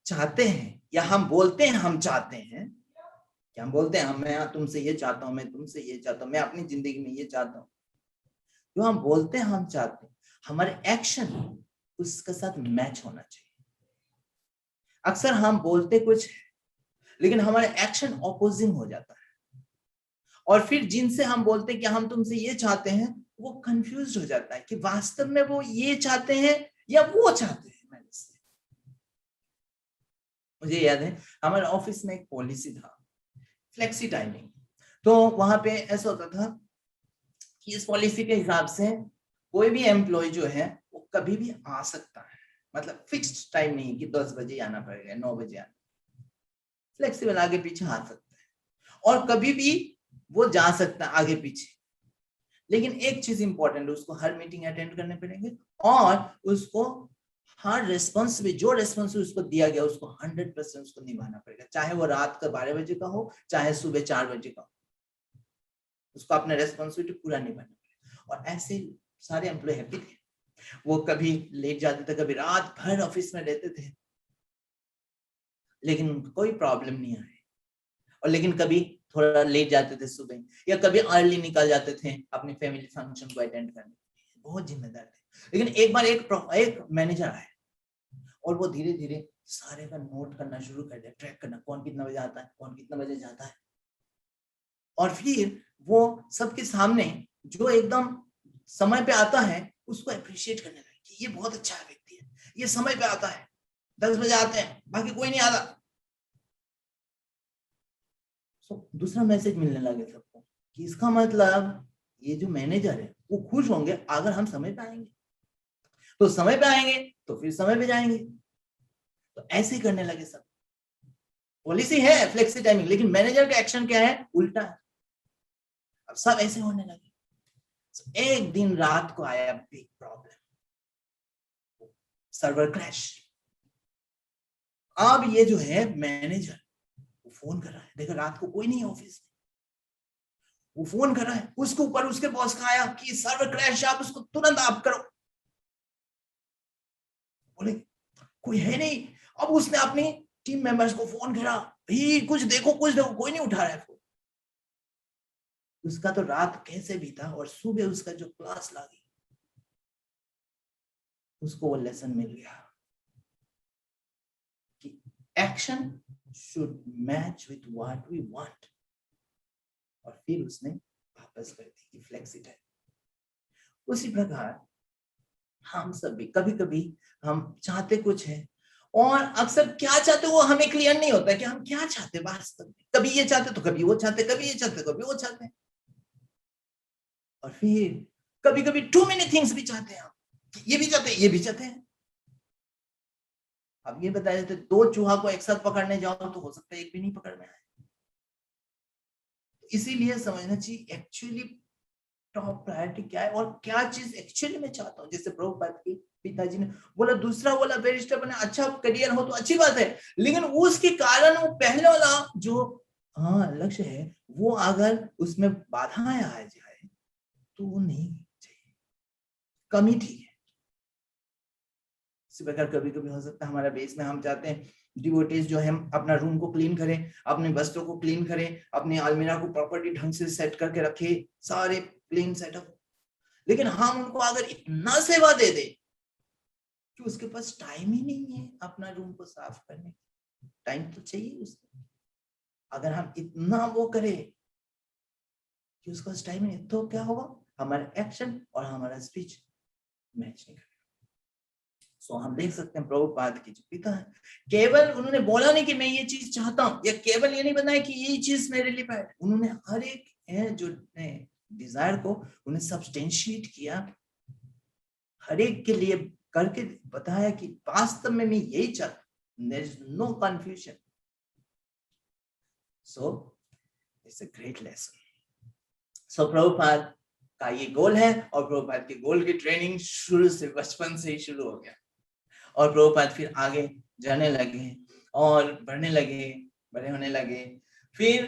चाहते हैं या हम बोलते हैं हम चाहते हैं, क्या हम बोलते हैं मैं तुमसे ये चाहता हूं, मैं तुमसे ये चाहता हूं, मैं अपनी जिंदगी में ये चाहता हूं, जो हम बोलते हैं हम चाहते हैं, हमारे एक्शन उसके साथ मैच होना चाहिए। अक्सर हम बोलते कुछ है लेकिन हमारे एक्शन ऑपोजिंग हो जाता है, और फिर जिनसे हम बोलते हैं कि हम तुमसे ये चाहते हैं, वो कंफ्यूज हो जाता है कि वास्तव में वो ये चाहते हैं या वो चाहते हैं मैंने से। मुझे याद है हमारे ऑफिस में एक पॉलिसी था, फ्लेक्सी टाइमिंग। तो वहां पे ऐसा होता था कि इस पॉलिसी के हिसाब से कोई भी एम्प्लॉय जो है वो कभी भी आ सकता है, मतलब फिक्स्ड टाइम नहीं कि 10 बजे आना पड़ेगा, 9 बजे आना, फ्लेक्सिबल आगे पीछे आ सकता है और कभी भी वो जा सकता है आगे पीछे। लेकिन एक चीज इंपॉर्टेंट है, उसको हर मीटिंग अटेंड करने पड़ेंगे और उसको हर रेस्पॉन्सिबिलिटी, जो रेस्पॉन्सिबिलिटी उसको दिया गया उसको 100% उसको निभाना पड़ेगा, चाहे वो रात का 12 बजे का हो, चाहे सुबह 4 बजे का हो, उसको अपना रेस्पॉन्सिबिलिटी पूरा निभाना पड़ेगा। और ऐसे सारे एम्प्लॉय हैप्पी थे, वो कभी लेट जाते थे, कभी रात भर ऑफिस में रहते थे, लेकिन कोई प्रॉब्लम नहीं आई। और लेकिन कभी थोड़ा लेट जाते थे सुबह, या कभी अर्ली निकल जाते थे अपनी फैमिली फंक्शन को अटेंड करने, बहुत जिम्मेदार थे। लेकिन एक बार एक मैनेजर आए और वो धीरे धीरे सारे का नोट करना शुरू कर दिया, ट्रैक करना, कौन कितना बजे आता है, कौन कितना बजे जाता है। और फिर वो सबके सामने जो एकदम समय पे आता है उसको अप्रिशिएट करने लगे कि ये बहुत अच्छा व्यक्ति है, ये समय पे आता है, 10 बजे आते हैं, बाकी कोई नहीं आता। दूसरा मैसेज मिलने लगे सबको कि इसका मतलब ये जो मैनेजर है वो खुश होंगे अगर हम समय पे आएंगे, तो समय पे आएंगे तो फिर समय पे जाएंगे। तो ऐसे ही करने लगे सब। पॉलिसी है फ्लेक्सी टाइमिंग, लेकिन मैनेजर का एक्शन क्या है, उल्टा है। अब सब ऐसे होने लगे। एक दिन रात को आया बिग प्रॉब्लम, सर्वर क्रैश। अब ये जो है मैनेजर वो फोन कर रहा है, देखो रात को कोई नहीं है ऑफिस में, वो फोन कर रहा है, उसके ऊपर उसके बॉस का आया कि सर्वर क्रैश, आप उसको तुरंत आप करो। बोले कोई है नहीं। अब उसने अपनी टीम मेंबर्स को फोन करा, भाई कुछ देखो कुछ देखो, कोई नहीं उठा रहा है फोन। उसका तो रात कैसे बीता और सुबह उसका जो क्लास लगी उसको वो लेसन मिल गया कि action should match with what we want. और फिर उसने वापस कर दी कि फ्लेक्सी टाइम। उसी प्रकार हम सब भी कभी कभी हम चाहते कुछ है और अक्सर क्या चाहते वो हमें क्लियर नहीं होता कि हम क्या चाहते वास्तव में। कभी ये चाहते तो कभी वो चाहते, कभी ये चाहते कभी वो चाहते। और फिर कभी कभी टू मेनी थिंग्स भी चाहते हैं, ये भी चाहते हैं ये भी चाहते हैं। अब ये बता देते, दो चूहा को एक साथ पकड़ने जाओ तो हो सकता है एक भी नहीं पकड़ में आए। इसीलिए समझना चाहिए एक्चुअली टॉप प्रायोरिटी क्या है और क्या चीज एक्चुअली मैं चाहता हूँ। जैसे प्रभुपाद के पिताजी ने बोला, दूसरा बोला बैरिस्टर बने, अच्छा करियर हो तो अच्छी बात है, लेकिन उसके कारण वो पहले वाला जो लक्ष्य है वो अगर उसमें बाधाएं आ जाए तो वो नहीं चाहिए, कमी ठीक है। इसी प्रकार कभी कभी हो सकता है हमारा बेस में हम चाहते हैं डिवोटीज जो है अपना रूम को क्लीन करें, अपने वस्त्रों को क्लीन करें, अपने अलमीरा को प्रॉपर्ली ढंग से सेट करके रखे, सारे क्लीन सेटअप। लेकिन हम उनको अगर इतना सेवा दे दे कि उसके पास टाइम ही नहीं है अपना रूम को साफ करने, टाइम तो चाहिए उसको। अगर हम इतना वो करें कि उसके पास टाइम नहीं, तो क्या होगा, हमारा एक्शन और हमारा स्पीच मैच नहीं करेगा। सो हम देख सकते हैं प्रभुपाद के जो पिता है, केवल उन्होंने बोला नहीं कि मैं ये चीज चाहता हूं, या केवल ये नहीं बताया कि ये चीज मेरे लिए है। उन्होंने हर एक है जो डिजायर को उन्हें सब्सटेंशिएट किया, हर एक के लिए करके बताया कि वास्तव में मैं यही चाहता हूं। There is no confusion. So it's a great lesson. So Prabhupada का ये गोल है और प्रभुपाद के गोल की ट्रेनिंग शुरू से, बचपन से ही शुरू हो गया। और प्रभुपाद फिर आगे जाने लगे और बढ़ने लगे, बड़े होने लगे। फिर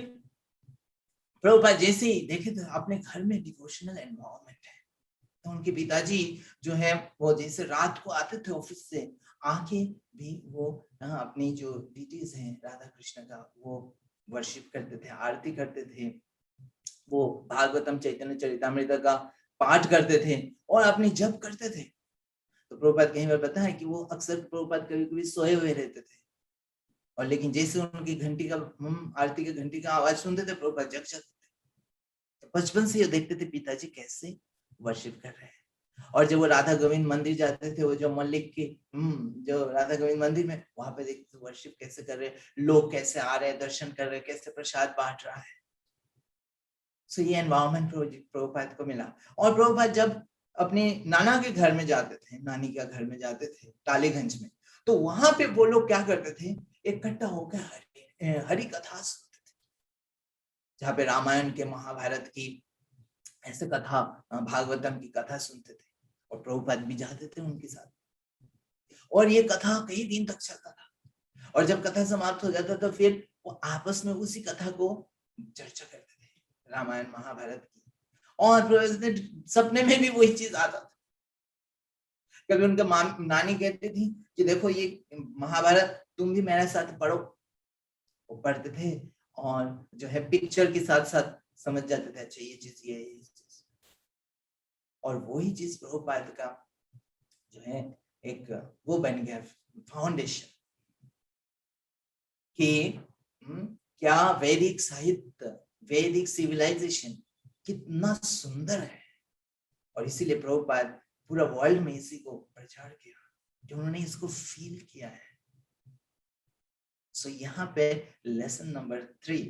प्रभुपाद जैसे ही देखे तो अपने घर में डिवोशनल एनवायरनमेंट है, तो उनके पिताजी जो है वो जैसे रात को आते थे ऑफिस से, आके भी वो अपनी जो डीटीज हैं राधा कृष्ण का वो वर्शिप करते थे, आरती करते थे, वो भागवतम चैतन्य चरितामृत का पाठ करते थे और अपनी जप करते थे। तो प्रभुपाद कहीं बार पता है कि वो अक्सर प्रभुपाद कभी कभी सोए हुए रहते थे, और लेकिन जैसे उनकी घंटी का आरती की घंटी का आवाज सुनते थे प्रभुपाद जग जाते थे। तो बचपन से ये देखते थे पिताजी कैसे वर्शिप कर रहे हैं। और जब वो राधा गोविंद मंदिर जाते थे, वो जो मल्लिक के जो राधा गोविंद मंदिर में, वहां पे देखते थे वर्शिप कैसे कर रहे हैं, लोग कैसे आ रहे हैं, दर्शन कर रहे हैं, कैसे प्रसाद बांट रहा है। सो ये एनवायरनमेंट प्रभुपाद को मिला। और प्रभुपाद जब अपने नाना के घर में जाते थे, नानी के घर में जाते थे टालीगंज में, तो वहां पे वो लोग क्या करते थे, इकट्ठा होकर हरि कथा सुनते थे, जहाँ पे रामायण के महाभारत की ऐसे कथा, भागवतम की कथा सुनते थे, और प्रभुपाद भी जाते थे उनके साथ, और ये कथा कई दिन तक चलता था। और जब कथा समाप्त हो जाता तो फिर वो आपस में उसी कथा को चर्चा करते थे, रामायण महाभारत की, और सपने में भी वही चीज आता था। कभी उनके नानी कहती थी कि देखो ये महाभारत तुम भी मेरे साथ पढ़ो, वो पढ़ते थे, और जो है पिक्चर के साथ साथ समझ जाते थे, अच्छा ये चीज, ये चीज, और वही चीज प्रभुपाद का जो है एक वो बन गया फाउंडेशन, कि क्या वैदिक साहित्य, वैदिक सिविलाइजेशन कितना सुंदर है, और इसीलिए प्रभुपाद पूरा वर्ल्ड में इसी को प्रचार किया, कि उन्होंने इसको फील किया है। सो यहाँ पे लेसन नंबर 3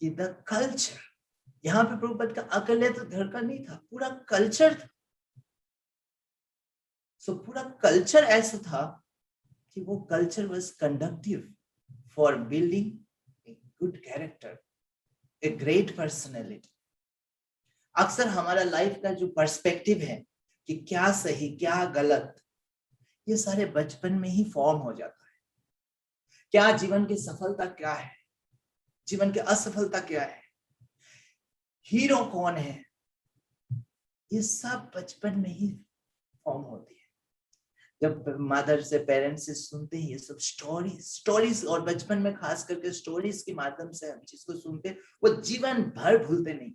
कि द कल्चर, यहाँ पे प्रभुपाद का अकेले तो घर का नहीं था, पूरा कल्चर था। सो पूरा कल्चर ऐसा था कि वो culture was conductive for building a good character, a great personality. अक्सर हमारा लाइफ का जो पर्सपेक्टिव है कि क्या सही क्या गलत, ये सारे बचपन में ही फॉर्म हो जाता है। क्या जीवन की सफलता क्या है, जीवन की असफलता क्या है, हीरो कौन है, ये सब बचपन में ही फॉर्म होती है। जब मदर से, पेरेंट्स से सुनते हैं ये सब स्टोरीज, और बचपन में खास करके स्टोरीज के माध्यम से हम जिसको सुनते हैं वो जीवन भर भूलते नहीं।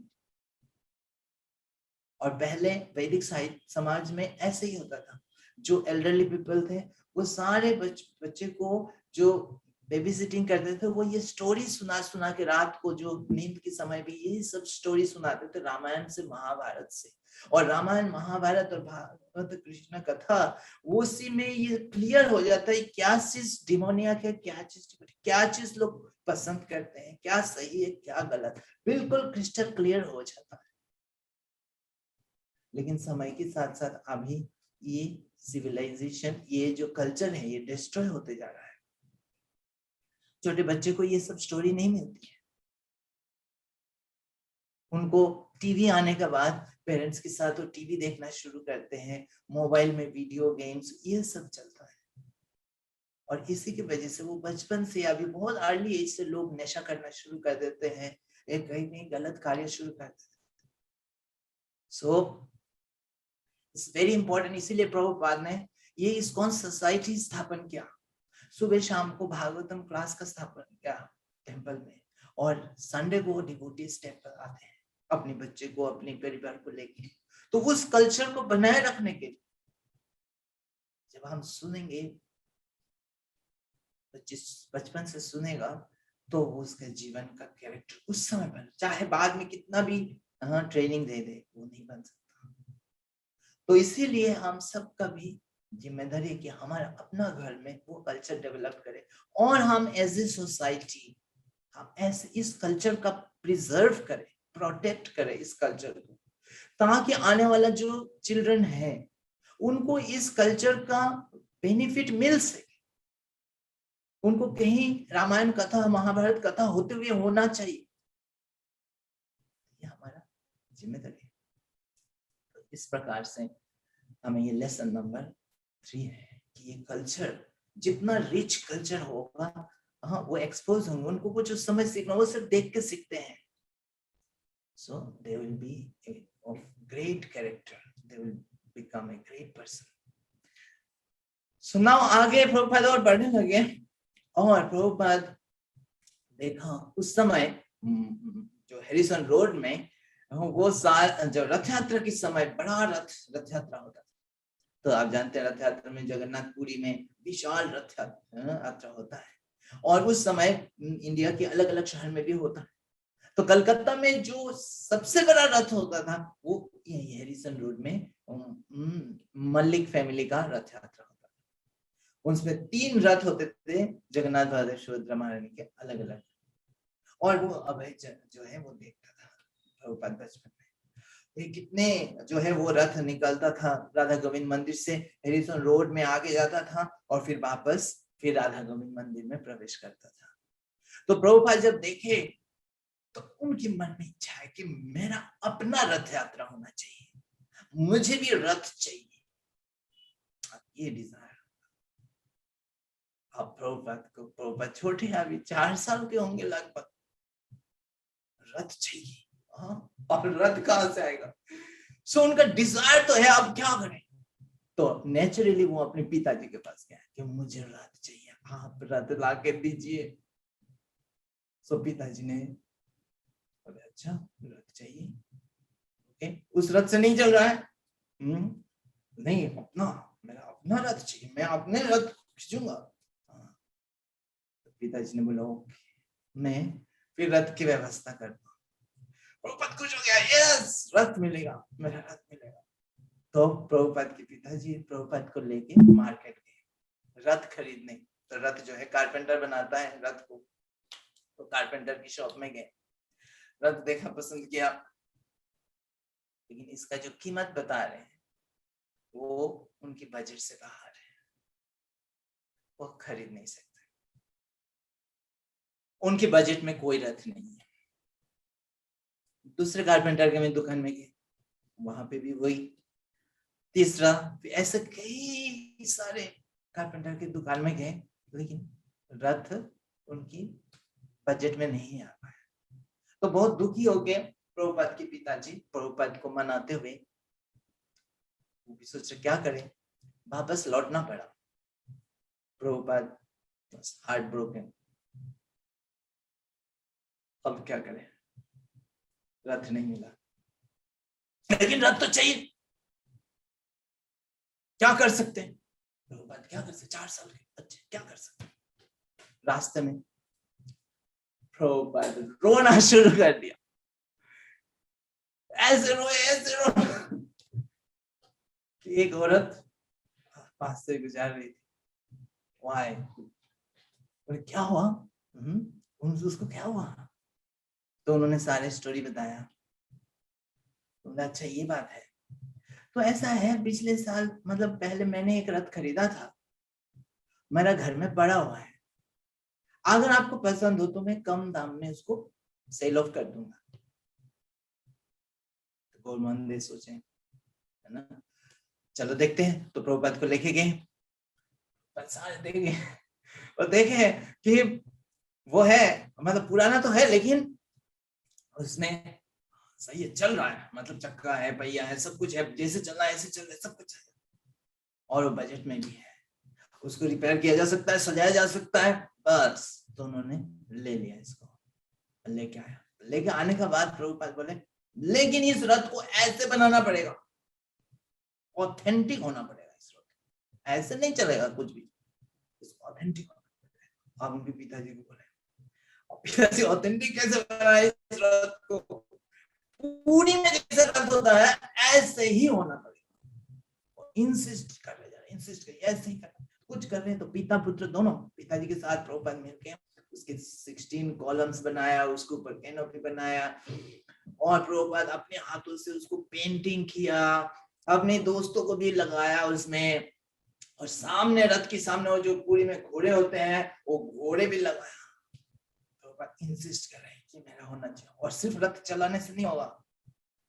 और पहले वैदिक साहित्य समाज में ऐसे ही होता था, जो एल्डरली पीपल थे वो सारे बच्चे को जो बेबी सिटिंग करते थे, वो ये स्टोरी सुना के रात को जो नींद के समय भी यही सब स्टोरी सुनाते थे, रामायण से महाभारत से। और रामायण महाभारत और भागवत कृष्ण कथा, उसी में ये क्लियर हो जाता है क्या चीज डिमोनियक है, क्या चीज लोग पसंद करते हैं, क्या सही है क्या गलत, बिल्कुल क्रिस्टल क्लियर हो जाता है। लेकिन समय के साथ साथ अभी ये सिविलाइजेशन, ये जो कल्चर है, ये डिस्ट्रॉय होते जा रहा है। छोटे बच्चे को ये सब स्टोरी नहीं मिलती है, उनको टीवी आने के बाद पेरेंट्स के साथ वो टीवी देखना शुरू करते हैं, मोबाइल में वीडियो गेम्स ये सब चलता है, और इसी की वजह से वो बचपन से अभी बहुत अर्ली एज से लोग नशा करना शुरू कर देते हैं, एक कहीं गलत कार्य शुरू कर देते हैं। सो इट्स वेरी इंपॉर्टेंट, इसीलिए प्रभुपाद ने ये इस्कॉन सोसाइटी स्थापन किया, सुबह शाम को भागवतम क्लास का स्थापन किया टेंपल में, और संडे को डिवोटीज टेंपल आते हैं अपने बच्चे को, अपने परिवार को लेके। तो उस कल्चर को बनाए रखने के लिए जब हम सुनेंगे, तो जिस बचपन से सुनेगा तो उसके जीवन का कैरेक्टर उस समय बन, चाहे बाद में कितना भी ट्रेनिंग दे दे, वो नहीं बन सकता। तो इसीलिए हम सबका भी जिम्मेदारी है कि हमारा अपना घर में वो कल्चर डेवलप करे, और हम एज ए सोसाइटी हम ऐसे इस कल्चर का प्रिजर्व करें, प्रोटेक्ट करें इस कल्चर को, ताकि आने वाला जो चिल्ड्रन है उनको इस कल्चर का बेनिफिट मिल सके, उनको कहीं रामायण कथा महाभारत कथा होते हुए होना चाहिए, ये हमारा जिम्मेदारी है। तो इस प्रकार से हमें ये लेसन नंबर 3 है कि ये कल्चर जितना रिच कल्चर होगा, हाँ वो एक्सपोज होंगे, उनको कुछ समझ सीखना, वो सिर्फ देख के सीखते हैं। So they will be of great character, they will become a great person. So now आगे प्रभुपाद और बढ़ने लगे, और प्रभुपाद देखा उस समय जो हैरिसन रोड में वो साल जो रथ यात्रा के समय बड़ा रथ यात्रा होता था। तो आप जानते हैं रथ यात्रा में जगन्नाथपुरी में विशाल रथ यात्रा होता है, और उस समय इंडिया के अलग अलग शहर में भी होता है। तो कलकत्ता में जो सबसे बड़ा रथ होता था वो यही हैरिसन रोड में मल्लिक फैमिली का रथ यात्रा होता था। उसमें 3 रथ होते थे जगन्नाथ बलदेव सुभद्रा महारानी के अलग अलग, और वो अभय जो है वो देखता था प्रभुपाद बचपन में। ये कितने जो है वो रथ निकलता था राधा गोविंद मंदिर से, हैरिसन रोड में आगे जाता था और फिर वापस फिर राधा गोविंद मंदिर में प्रवेश करता था। तो प्रभुपाद जब देखे तो उनके मन में इच्छा है कि मेरा अपना रथ यात्रा होना चाहिए, मुझे भी रथ चाहिए, ये डिजायर। अब प्रभुपाद छोटे हैं, अभी 4 साल के होंगे लगभग, रथ चाहिए। हाँ, और रथ कहां से आएगा? सो उनका डिजायर तो है, अब क्या करें? तो नेचुरली वो अपने पिताजी के पास गया कि मुझे रथ चाहिए, आप रथ ला के दीजिए। सो पिताजी ने बोले अच्छा रथ चाहिए, ओके, उस रथ से नहीं चल रहा है? नहीं, मेरा अपना रथ चाहिए, मैं अपने रथ खींचूंगा। तो पिताजी ने बोला ओके, मैं फिर रथ की व्यवस्था करता हूँ। प्रभुपाद खुश हो गया, यस रथ मिलेगा, मेरा रथ मिलेगा। तो प्रभुपाद के पिताजी प्रभुपाद को लेके मार्केट गए रथ खरीदने। तो रथ जो है कारपेंटर बनाता है रथ को, तो कारपेंटर की शॉप में गए, रथ देखा, पसंद किया, लेकिन इसका जो कीमत बता रहे हैं वो उनकी बजट से बाहर है, वो खरीद नहीं सकते, उनके बजट में कोई रथ नहीं है। दूसरे कारपेंटर के में दुकान में गए, वहां पे भी वही, तीसरा, ऐसे कई सारे कारपेंटर की दुकान में गए, लेकिन रथ उनकी बजट में नहीं आ पाया। तो बहुत दुखी हो गए प्रभुपाद के पिताजी, प्रभुपाद को मनाते हुए वो भी सोच रहे क्या करें, वापस लौटना पड़ा। प्रभुपाद हार्ट ब्रोकन, अब क्या करें, रथ नहीं मिला, लेकिन रथ तो चाहिए, क्या कर सकते हैं? प्रभुपाद क्या कर सकते, 4 साल के बच्चे क्या कर सकते? रास्ते में प्रभुपाद रोना शुरू कर दिया, ऐसे रो कि एक औरत पास से गुजार रही थी, वाई, क्या हुआ? उसको क्या हुआ? तो उन्होंने सारे स्टोरी बताया। अच्छा ये बात है, तो ऐसा है पिछले साल, मतलब पहले मैंने एक रथ खरीदा था, मेरा घर में पड़ा हुआ है, अगर आपको पसंद हो तो मैं कम दाम में उसको सेल ऑफ कर दूंगा। तो गोलमंदे सोचे, है ना, चलो देखते हैं। तो प्रभुपाद को लेके गए, सारे देखे और देखे कि वो है, मतलब पुराना तो है लेकिन उसने सही है, चल रहा है, मतलब चक्का है, पहिया है, सब कुछ है, जैसे चलना है ऐसे चल रहा है, सब कुछ है, और वो बजट में भी है, उसको रिपेयर किया जा सकता है, सजाया जा सकता है, बस। तो उन्होंने ले लिया इसको, लेके आया, लेके आने के बाद प्रभुपाद बोले लेकिन इस रथ को ऐसे बनाना पड़ेगा, ऑथेंटिक होना पड़ेगा, इस रथ ऐसे नहीं चलेगा कुछ भी, इसको ऑथेंटिक होना पड़ेगा। आप उनके पिताजी को बोले, पिताजी ऑथेंटिक कैसे बनाए इस रथ को, पूरी में जैसे रथ होता है ऐसे ही होना पड़ेगा, इंसिस्ट कर रहे, इंसिस्ट कर ऐसे ही करना, कुछ कर रहे हैं। तो पिता पुत्र दोनों पिताजी के साथ प्रभुपाद मिलके उसके 16 कॉलम्स बनाया, उसके ऊपर कैनोपी बनाया, और प्रभुपाद अपने हाथों से उसको पेंटिंग किया, अपने दोस्तों को भी लगाया उसमें, और सामने रथ के सामने वो जो पूरी में घोड़े होते हैं वो घोड़े भी लगाया। प्रभुपाद इंसिस्ट कर रहे हैं कि मेरा होना चाहिए, और सिर्फ रथ चलाने से नहीं होगा,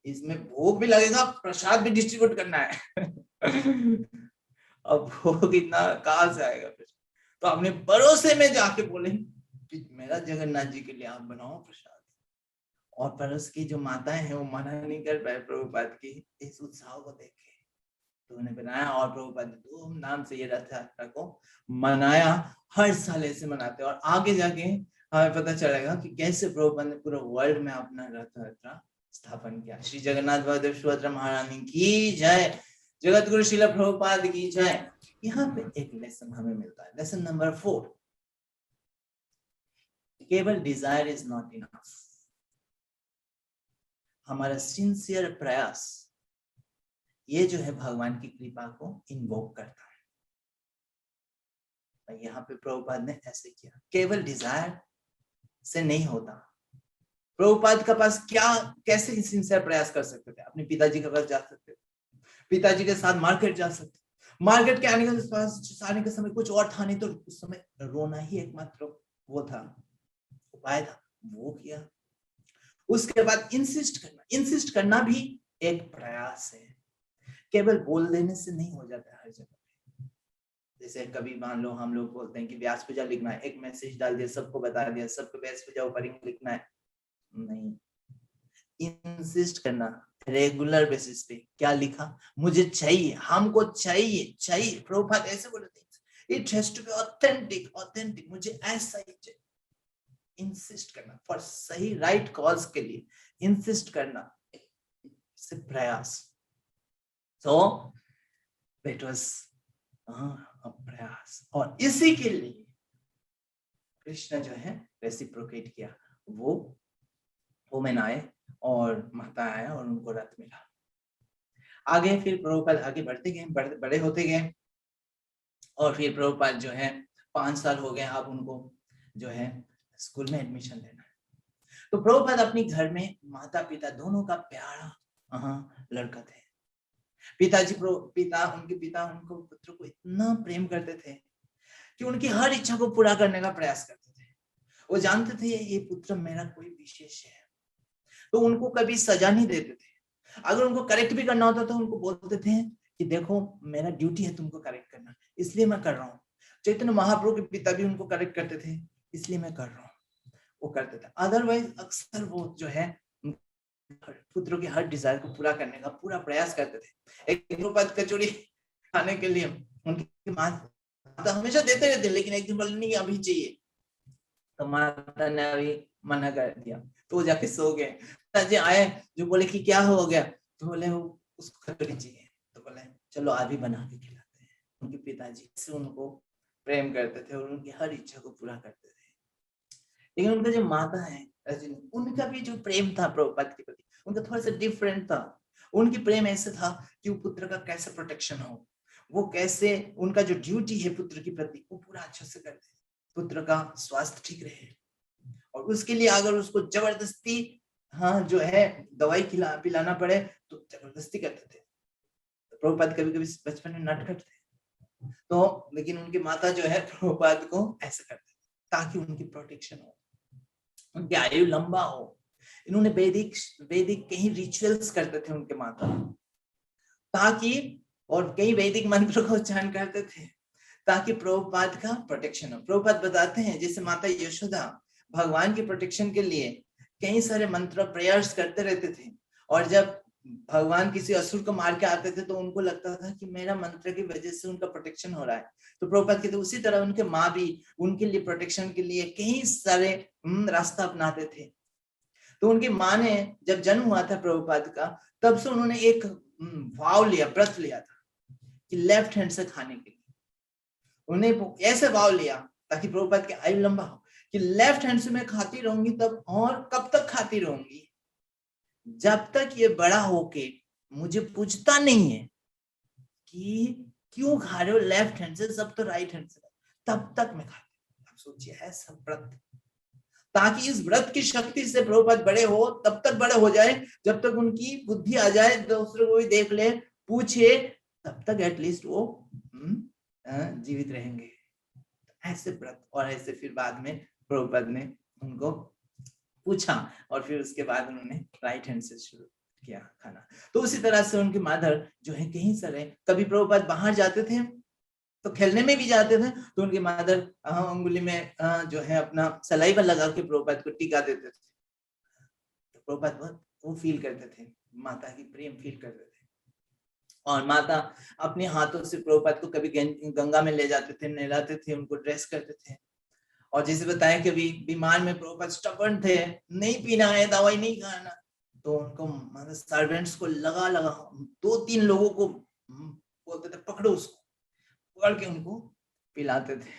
इसमें भोग भी लगेगा, प्रसाद भी डिस्ट्रीब्यूट करना है। अब भोग इतना कहां से आएगा फिर? तो अपने पड़ोसे में जाके बोले कि मेरा जगन्नाथ जी के लिए आप बनाओ प्रसाद, और पड़ोस की जो माताएं हैं वो मना नहीं कर पाए प्रभुपाद की इस उत्साह को देखे, तो उन्हें बनाया, और प्रभुपाद धूमधाम से ये रथ यात्रा को मनाया, हर साल ऐसे मनाते, और आगे जाके हमें पता चलेगा कि कैसे प्रभुपाद ने पूरे वर्ल्ड में अपना रथ यात्रा स्थापन किया। श्री जगन्नाथ बलदेव सुभद्रा महारानी की जय, जगत गुरु श्रील प्रभुपाद की जय। यहाँ पे एक लेसन हमें मिलता है, लेसन नंबर 4, केवल डिजायर इज नॉट इनफ, हमारा सिंसियर प्रयास ये जो है भगवान की कृपा को इन्वोक करता है। यहाँ पे प्रभुपाद ने ऐसे किया, केवल डिजायर से नहीं होता, प्रभुपाद के पास क्या कैसे सिंसियर प्रयास कर सकते थे? अपने पिताजी के पास जा सकते थे, पिताजी के साथ मार्केट जा सकते, मार्केट के आने के समय कुछ और था नहीं, तो उस समय रोना ही एकमात्र वो था, उपाय था, वो किया। उसके बाद इंसिस्ट करना भी एक प्रयास है, केवल बोल देने से नहीं हो जाता हर जगह। जैसे कभी मान लो हम लोग बोलते हैं कि व्यास पूजा लिखना है, एक मैसेज डाल दिया, सबको बता दिया, सबको व्यास पूजा ऊपर लिखना है, नहीं। इंसिस्ट करना रेगुलर बेसिस पे, क्या लिखा, मुझे चाहिए, हमको चाहिए। प्रभुपाद ऐसे बोले थे, it has to be authentic, मुझे ऐसा ही चाहिए। इंसिस्ट करना फॉर सही राइट कॉज के लिए, इंसिस्ट करना से प्रयास। सो दैट वाज प्रयास, और इसी के लिए कृष्ण जो है रेसिप्रोकेट किया। वो वुमेन आए और माता आया और उनको रथ मिला। आगे फिर प्रभुपाद आगे बढ़ते गए, बड़े होते गए, और फिर प्रभुपाद जो है 5 साल हो गए, अब उनको जो है स्कूल में एडमिशन लेना है। तो प्रभुपाद अपने घर में माता पिता दोनों का प्यारा लड़का थे। उनके पिता उनको पुत्र को इतना प्रेम करते थे कि उनकी हर इच्छा को पूरा करने का प्रयास करते थे। वो जानते थे ये पुत्र मेरा कोई विशेष है, तो उनको कभी सजा नहीं देते थे। अगर उनको करेक्ट भी करना होता तो उनको बोलते थे कि देखो मेरा ड्यूटी है तुमको करेक्ट करना, इसलिए मैं कर रहा हूँ। चैतन्य महाप्रभु के पिता भी उनको करेक्ट करते थे, इसलिए मैं कर रहा हूँ, वो करते थे। अदरवाइज अक्सर वो जो है पुत्रों की हर डिजायर को पूरा करने का पूरा प्रयास करते थे। एक प्रभुपाद कचौड़ी खाने के लिए उनकी माता हमेशा देते रहते, लेकिन एक दिन बोले नहीं अभी चाहिए, तो माता ने अभी मना कर दिया, तो वो जाके सो गए। पिताजी आए, जो बोले कि क्या हो गया, तो बोले वो उसको कचौड़ी चाहिए, तो बोले चलो अभी बना के खिलाते हैं। उनके पिताजी से उनको प्रेम करते थे और उनकी हर इच्छा को पूरा करते थे। लेकिन उनका जो माता है रजनी, उनका भी जो प्रेम था प्रभुपाद के प्रति, उनका थोड़ा सा डिफरेंट था। उनकी प्रेम ऐसे था कि वो पुत्र का कैसे प्रोटेक्शन हो, वो कैसे उनका जो ड्यूटी है पुत्र के प्रति वो पूरा अच्छे से करते, पुत्र का स्वास्थ्य ठीक रहे। और उसके लिए अगर उसको जबरदस्ती जो है दवाई पिलाना पड़े तो जबरदस्ती करते थे। तो प्रभुपाद कभी कभी बचपन में नटखट थे, तो लेकिन उनकी माता जो है प्रभुपाद को ऐसे करते ताकि उनकी प्रोटेक्शन हो, उनकी आयु लंबा हो। इन्होंने वैदिक कई रिचुअल्स करते थे उनके माता, ताकि और कई वैदिक मंत्रों का उच्चारण करते थे ताकि प्रभुपाद का प्रोटेक्शन हो। प्रभुपाद बताते हैं जैसे माता यशोदा भगवान की प्रोटेक्शन के लिए कई सारे मंत्र प्रेयर्स करते रहते थे, और जब भगवान किसी असुर को मार के आते थे तो उनको लगता था कि मेरा मंत्र की वजह से उनका प्रोटेक्शन हो रहा है। तो प्रभुपाद कहते उसी तरह उनके माँ भी उनके लिए प्रोटेक्शन के लिए कई सारे रास्ता अपनाते थे। तो उनकी माँ ने जब जन्म हुआ था प्रभुपाद का, तब से उन्होंने एक वाव लिया, व्रत लिया था कि लेफ्ट हैंड से खाने के लिए। उन्हें ऐसे वाव लिया ताकि प्रभुपाद की आयु लंबा हो कि लेफ्ट हैंड से मैं खाती रहूंगी तब, और कब तक खाती रहूंगी, जब तक ये बड़ा होके मुझे पूछता नहीं है कि क्यों खा रहे हो लेफ्ट हैंड से, सब तो राइट हैंड से, तब तक मैं खाती। आप सोचिए ऐसा व्रत, ताकि इस व्रत की शक्ति से प्रभुपाद बड़े हो, तब तक बड़े हो जाए जब तक उनकी बुद्धि आ जाए, दूसरे को भी देख ले, पूछे, तब तक एटलीस्ट वो जीवित रहेंगे। ऐसे व्रत, और ऐसे फिर बाद में प्रभुपाद ने उनको पूछा और फिर उसके बाद उन्होंने राइट हैंड से शुरू किया खाना। तो उसी तरह से उनकी मदर जो है कहीं सारे, कभी प्रभुपाद बाहर जाते थे तो खेलने में भी जाते थे, तो उनकी मदर उंगली में जो है अपना सलाइवा लगा के प्रभुपाद को टीका देते थे। तो प्रभुपाद बहुत वो फील करते थे, माता की प्रेम फील करते थे। और माता अपने हाथों से प्रभुपाद को कभी गंगा में ले जाते थे, नहलाते थे, उनको ड्रेस करते थे। और जैसे बताया कि बीमार में प्रभुपाद स्टबर्न थे, नहीं पीना है, दवाई नहीं खाना, तो उनको मतलब सर्वेंट्स को लगा 2-3 लोगों को बोलते थे पकड़ो उसको, पकड़ के उनको पिलाते थे।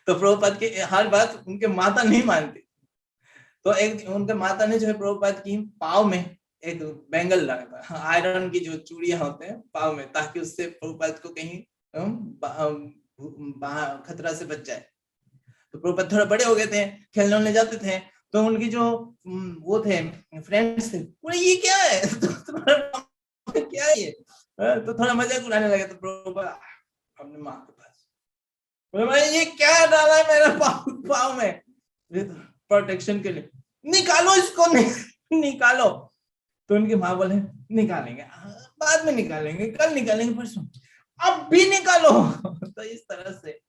तो प्रभुपाद की हर बात उनके माता नहीं मानती, तो एक उनके माता ने जो है प्रभुपाद की पाव में एक बैंगल लगा था, आयरन की जो चूड़ियां होते हैं पाव में, ताकि उससे प्रभुपाद को कहीं खतरा से बच जाए। तो प्रभुपाद थोड़ा बड़े हो गए थे, खेलने जाते थे, तो उनकी जो वो थे फ्रेंड्स थे, बोले ये क्या है तो तुम्हारा क्या है ये, तो थोड़ा मजाक उड़ाने लगे। तो प्रभुपाद अपने माँ के पास बोले भाई ये क्या डाला है मेरे पाँव में, प्रोटेक्शन के लिए, निकालो इसको, निकालो। तो उनकी माँ बोले निकालेंगे, बाद में निकालेंगे, कल निकालेंगे, परसों, अब भी निकालो। तो इस तरह से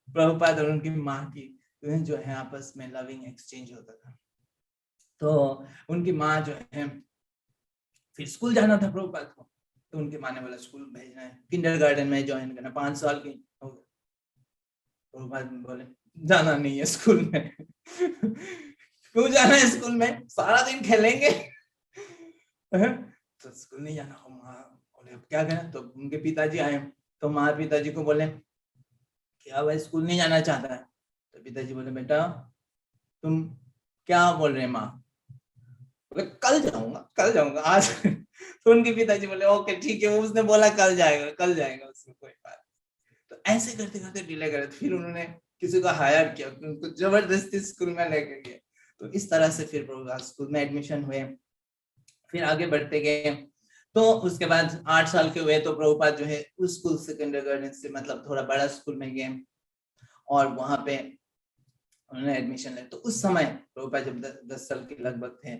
प्रभुपाद और उनकी माँ की जो है आपस में लविंग एक्सचेंज होता था। तो उनकी माँ जो है, फिर स्कूल जाना था प्रभुपाद को, तो उनकी माँ ने बोला स्कूल भेजना है, किंडरगार्टन में ज्वाइन करना, 5 साल की हो गए। प्रभुपाद बोले जाना नहीं है स्कूल में। क्यों जाना है स्कूल में, सारा दिन खेलेंगे। तो स्कूल नहीं जाना। माँ बोले अब क्या करें, तो उनके पिताजी आए, तो माँ पिताजी को बोले क्या भाई स्कूल नहीं जाना चाहता है, तो पिताजी बोले बेटा तुम क्या बोल रहे हैं माँ, बोले कल जाऊंगा आज। तो उनके पिताजी बोले ओके ठीक है, उसने बोला कल जाएगा उसमें कोई बात। तो ऐसे करते करते डिले करे, फिर उन्होंने किसी को हायर किया, उनको जबरदस्ती स्कूल में लेके गए। तो इस तरह से फिर स्कूल में एडमिशन हुए, फिर आगे बढ़ते गए। तो उसके बाद 8 साल के हुए तो प्रभुपाद जो है उस स्कूल से किंडरगार्टन से मतलब थोड़ा बड़ा स्कूल में गए और वहां पे उन्होंने एडमिशन लिया। तो उस समय प्रभुपाद जब 10 साल के लगभग थे,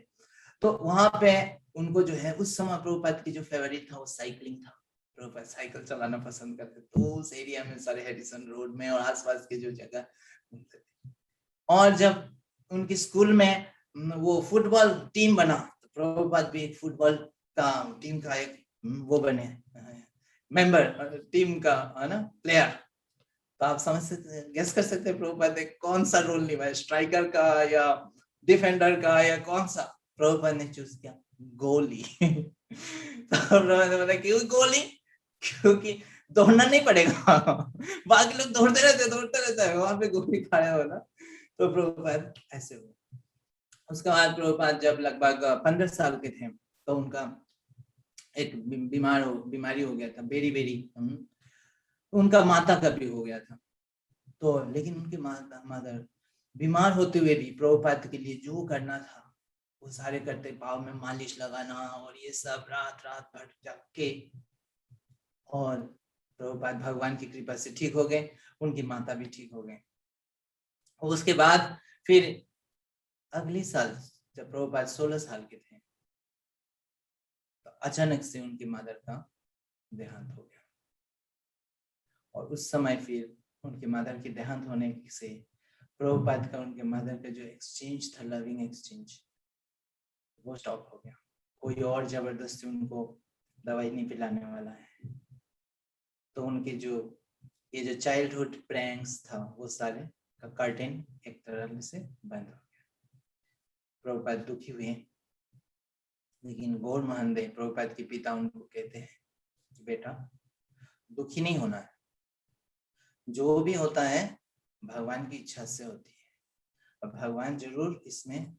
तो वहां पे उनको जो है उस समय प्रभुपाद की जो फेवरेट था वो साइकिलिंग था। प्रभुपाद साइकिल चलाना पसंद करते, तो उस एरिया में सारे हैरिसन रोड में और आसपास के जो जगह घूमते थे। और जब उनके स्कूल में वो फुटबॉल टीम बना, तो प्रभुपाद भी फुटबॉल का टीम का एक वो बने मेंबर, टीम का है ना प्लेयर। तो आप समझ सकते हैं, गेस कर सकते हैं प्रभुपाद ने कौन सा रोल निभाया, स्ट्राइकर का या डिफेंडर का या कौन सा। प्रभुपाद ने चूज किया गोली। तो प्रभुपाद ने बोला क्यों गोली, क्योंकि दौड़ना नहीं पड़ेगा। बाकी लोग दौड़ते रहते हैं, वहां पे गोली खाया होना। तो प्रभुपाद ऐसे हुआ। उसके बाद प्रभुपाद जब लगभग 15 साल के थे, तो उनका एक बीमारी हो गया था, बेरी उनका माता का भी हो गया था। तो लेकिन उनकी मदर बीमार होते हुए भी प्रभुपाद के लिए जो करना था वो सारे करते, पाँव में मालिश लगाना और ये सब रात भर जग के। और प्रभुपाद भगवान की कृपा से ठीक हो गए, उनकी माता भी ठीक हो गए। उसके बाद फिर अगले साल जब प्रभुपाद 16 साल के थे, तो अचानक से उनकी मदर का देहांत हो गया। और उस समय फिर उनके मदर के देहांत होने से प्रभुपाद का उनके मदर का जो एक्सचेंज था, लविंग एक्सचेंज, वो स्टॉप हो गया। कोई और जबरदस्ती उनको दवाई नहीं पिलाने वाला है। तो उनके जो ये जो चाइल्डहुड प्रैंक्स था वो सारे का कर्टेन एक तरह से बंद हो गया। प्रभुपाद दुखी हुए, लेकिन गौर महानंद प्रभुपाद के पिता उनको कहते हैं कि बेटा दुखी नहीं होना है, जो भी होता है भगवान की इच्छा से होती है, और भगवान जरूर इसमें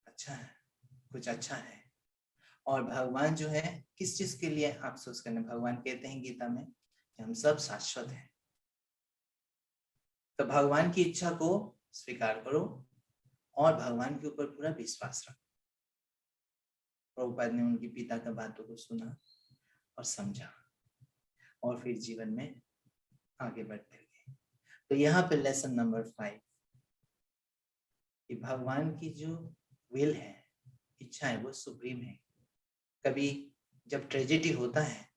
अच्छा है, कुछ अच्छा है। और भगवान जो है किस चीज के लिए अफसोस करने, भगवान कहते हैं गीता में कि हम सब शाश्वत हैं। तो भगवान की इच्छा को स्वीकार करो और भगवान के ऊपर पूरा विश्वास रखो। प्रभुपाद ने उनके पिता का बातों को सुना और समझा और फिर जीवन में आगे बढ़ते गए। तो यहाँ पे लेसन नंबर 5 कि भगवान की जो विल है, इच्छा है, वो सुप्रीम है। कभी जब ट्रेजेडी होता है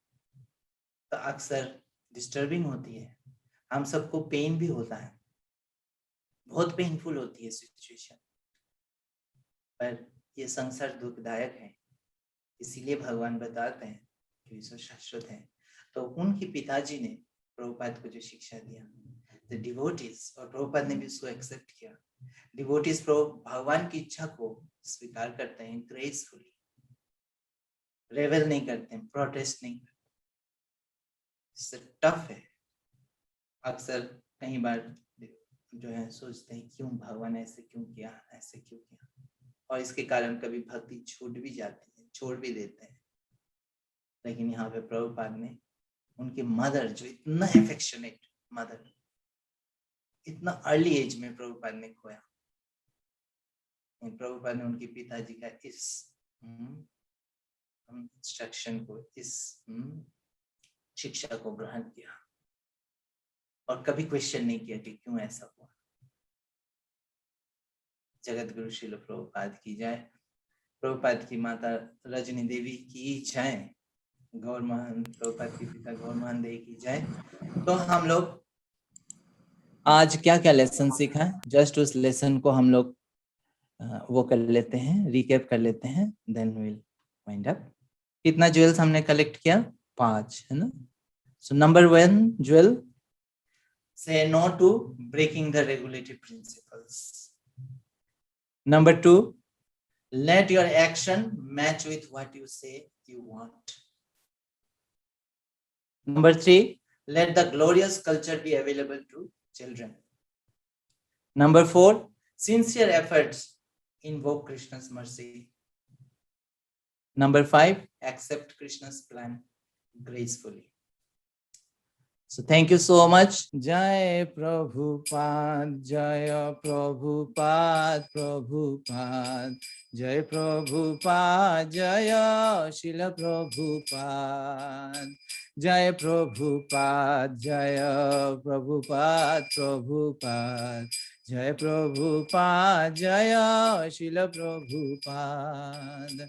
तो अक्सर डिस्टर्बिंग होती है, हम सबको पेन भी होता है, बहुत पेनफुल होती है सिचुएशन, पर ये संसार दुखदायक है। इसीलिए भगवान बताते हैं कि ईश्वर शाश्वत है। तो उनके पिताजी ने प्रभुपाद को जो शिक्षा दिया, द डिवोटीज, और प्रभुपाद ने भी उसको एक्सेप्ट किया। डिवोटीज भगवान की इच्छा को स्वीकार करते हैं ग्रेसफुली, रेवेल नहीं करते हैं, प्रोटेस्ट नहीं करते। टफ है। अक्सर कई बार जो है सोचते हैं क्यों भगवान ऐसे क्यों किया, ऐसे क्यों किया, और इसके कारण कभी भक्ति छूट भी जाती है, छोड़ भी देते हैं। लेकिन यहाँ पे प्रभुपाद ने उनकी मदर, जो इतना एफेक्शनेट मदर, इतना अर्ली एज में प्रभुपाद ने खोया, प्रभुपाद ने उनके पिताजी का इस इंस्ट्रक्शन को, इस शिक्षा को ग्रहण किया और कभी क्वेश्चन नहीं किया कि क्यों ऐसा हुआ। जगत गुरु श्रील प्रभुपाद की जय, प्रभुपाद की माता रजनी देवी की जय, गौर महंत प्रभुपाद के पिता गौर महंत देवी की जय। तो हम लोग आज क्या क्या लेसन सीखा है, जस्ट उस लेसन को हम लोग वो कर लेते हैं, रिकैप कर लेते हैं, देन विल वाइंड अप। कितना ज्वेल्स हमने कलेक्ट किया? 5, है ना। So number 1 jewel, say no to breaking the regulative principles. Number 2, let your action match with what you say you want. Number 3, let the glorious culture be available to children. Number 4, sincere efforts invoke Krishna's mercy. Number 5, accept Krishna's plan gracefully. So thank you so much. Jai Prabhupada, Jaya Prabhupada, Prabhupada, Jai Prabhupada, Jaya Srila Prabhupada, Jai Prabhupada, Jaya Prabhupada, Prabhupada, Jai Prabhupada, Jaya Srila Prabhupada.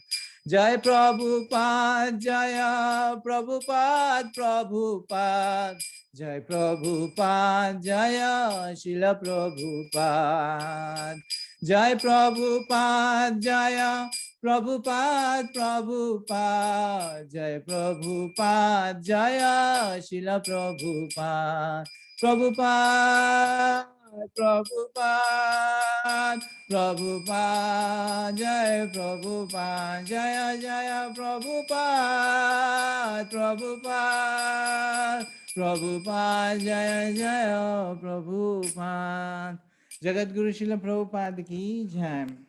Jai Prabhupada, Jaya Prabhupada, Prabhupada, Jai Prabhupada, Jaya Srila Prabhupada, Jai Prabhupada, Jaya Prabhupada, Prabhupada, Jai Prabhupada, Jaya Srila Prabhupada, Prabhupada, Prabhupada, Prabhupada, Jai Prabhupada, Jaya Jaya Prabhupada, Prabhupada, Prabhupada, Jaya Jaya Prabhupada। Jagat Guru Srila Prabhupada की जय।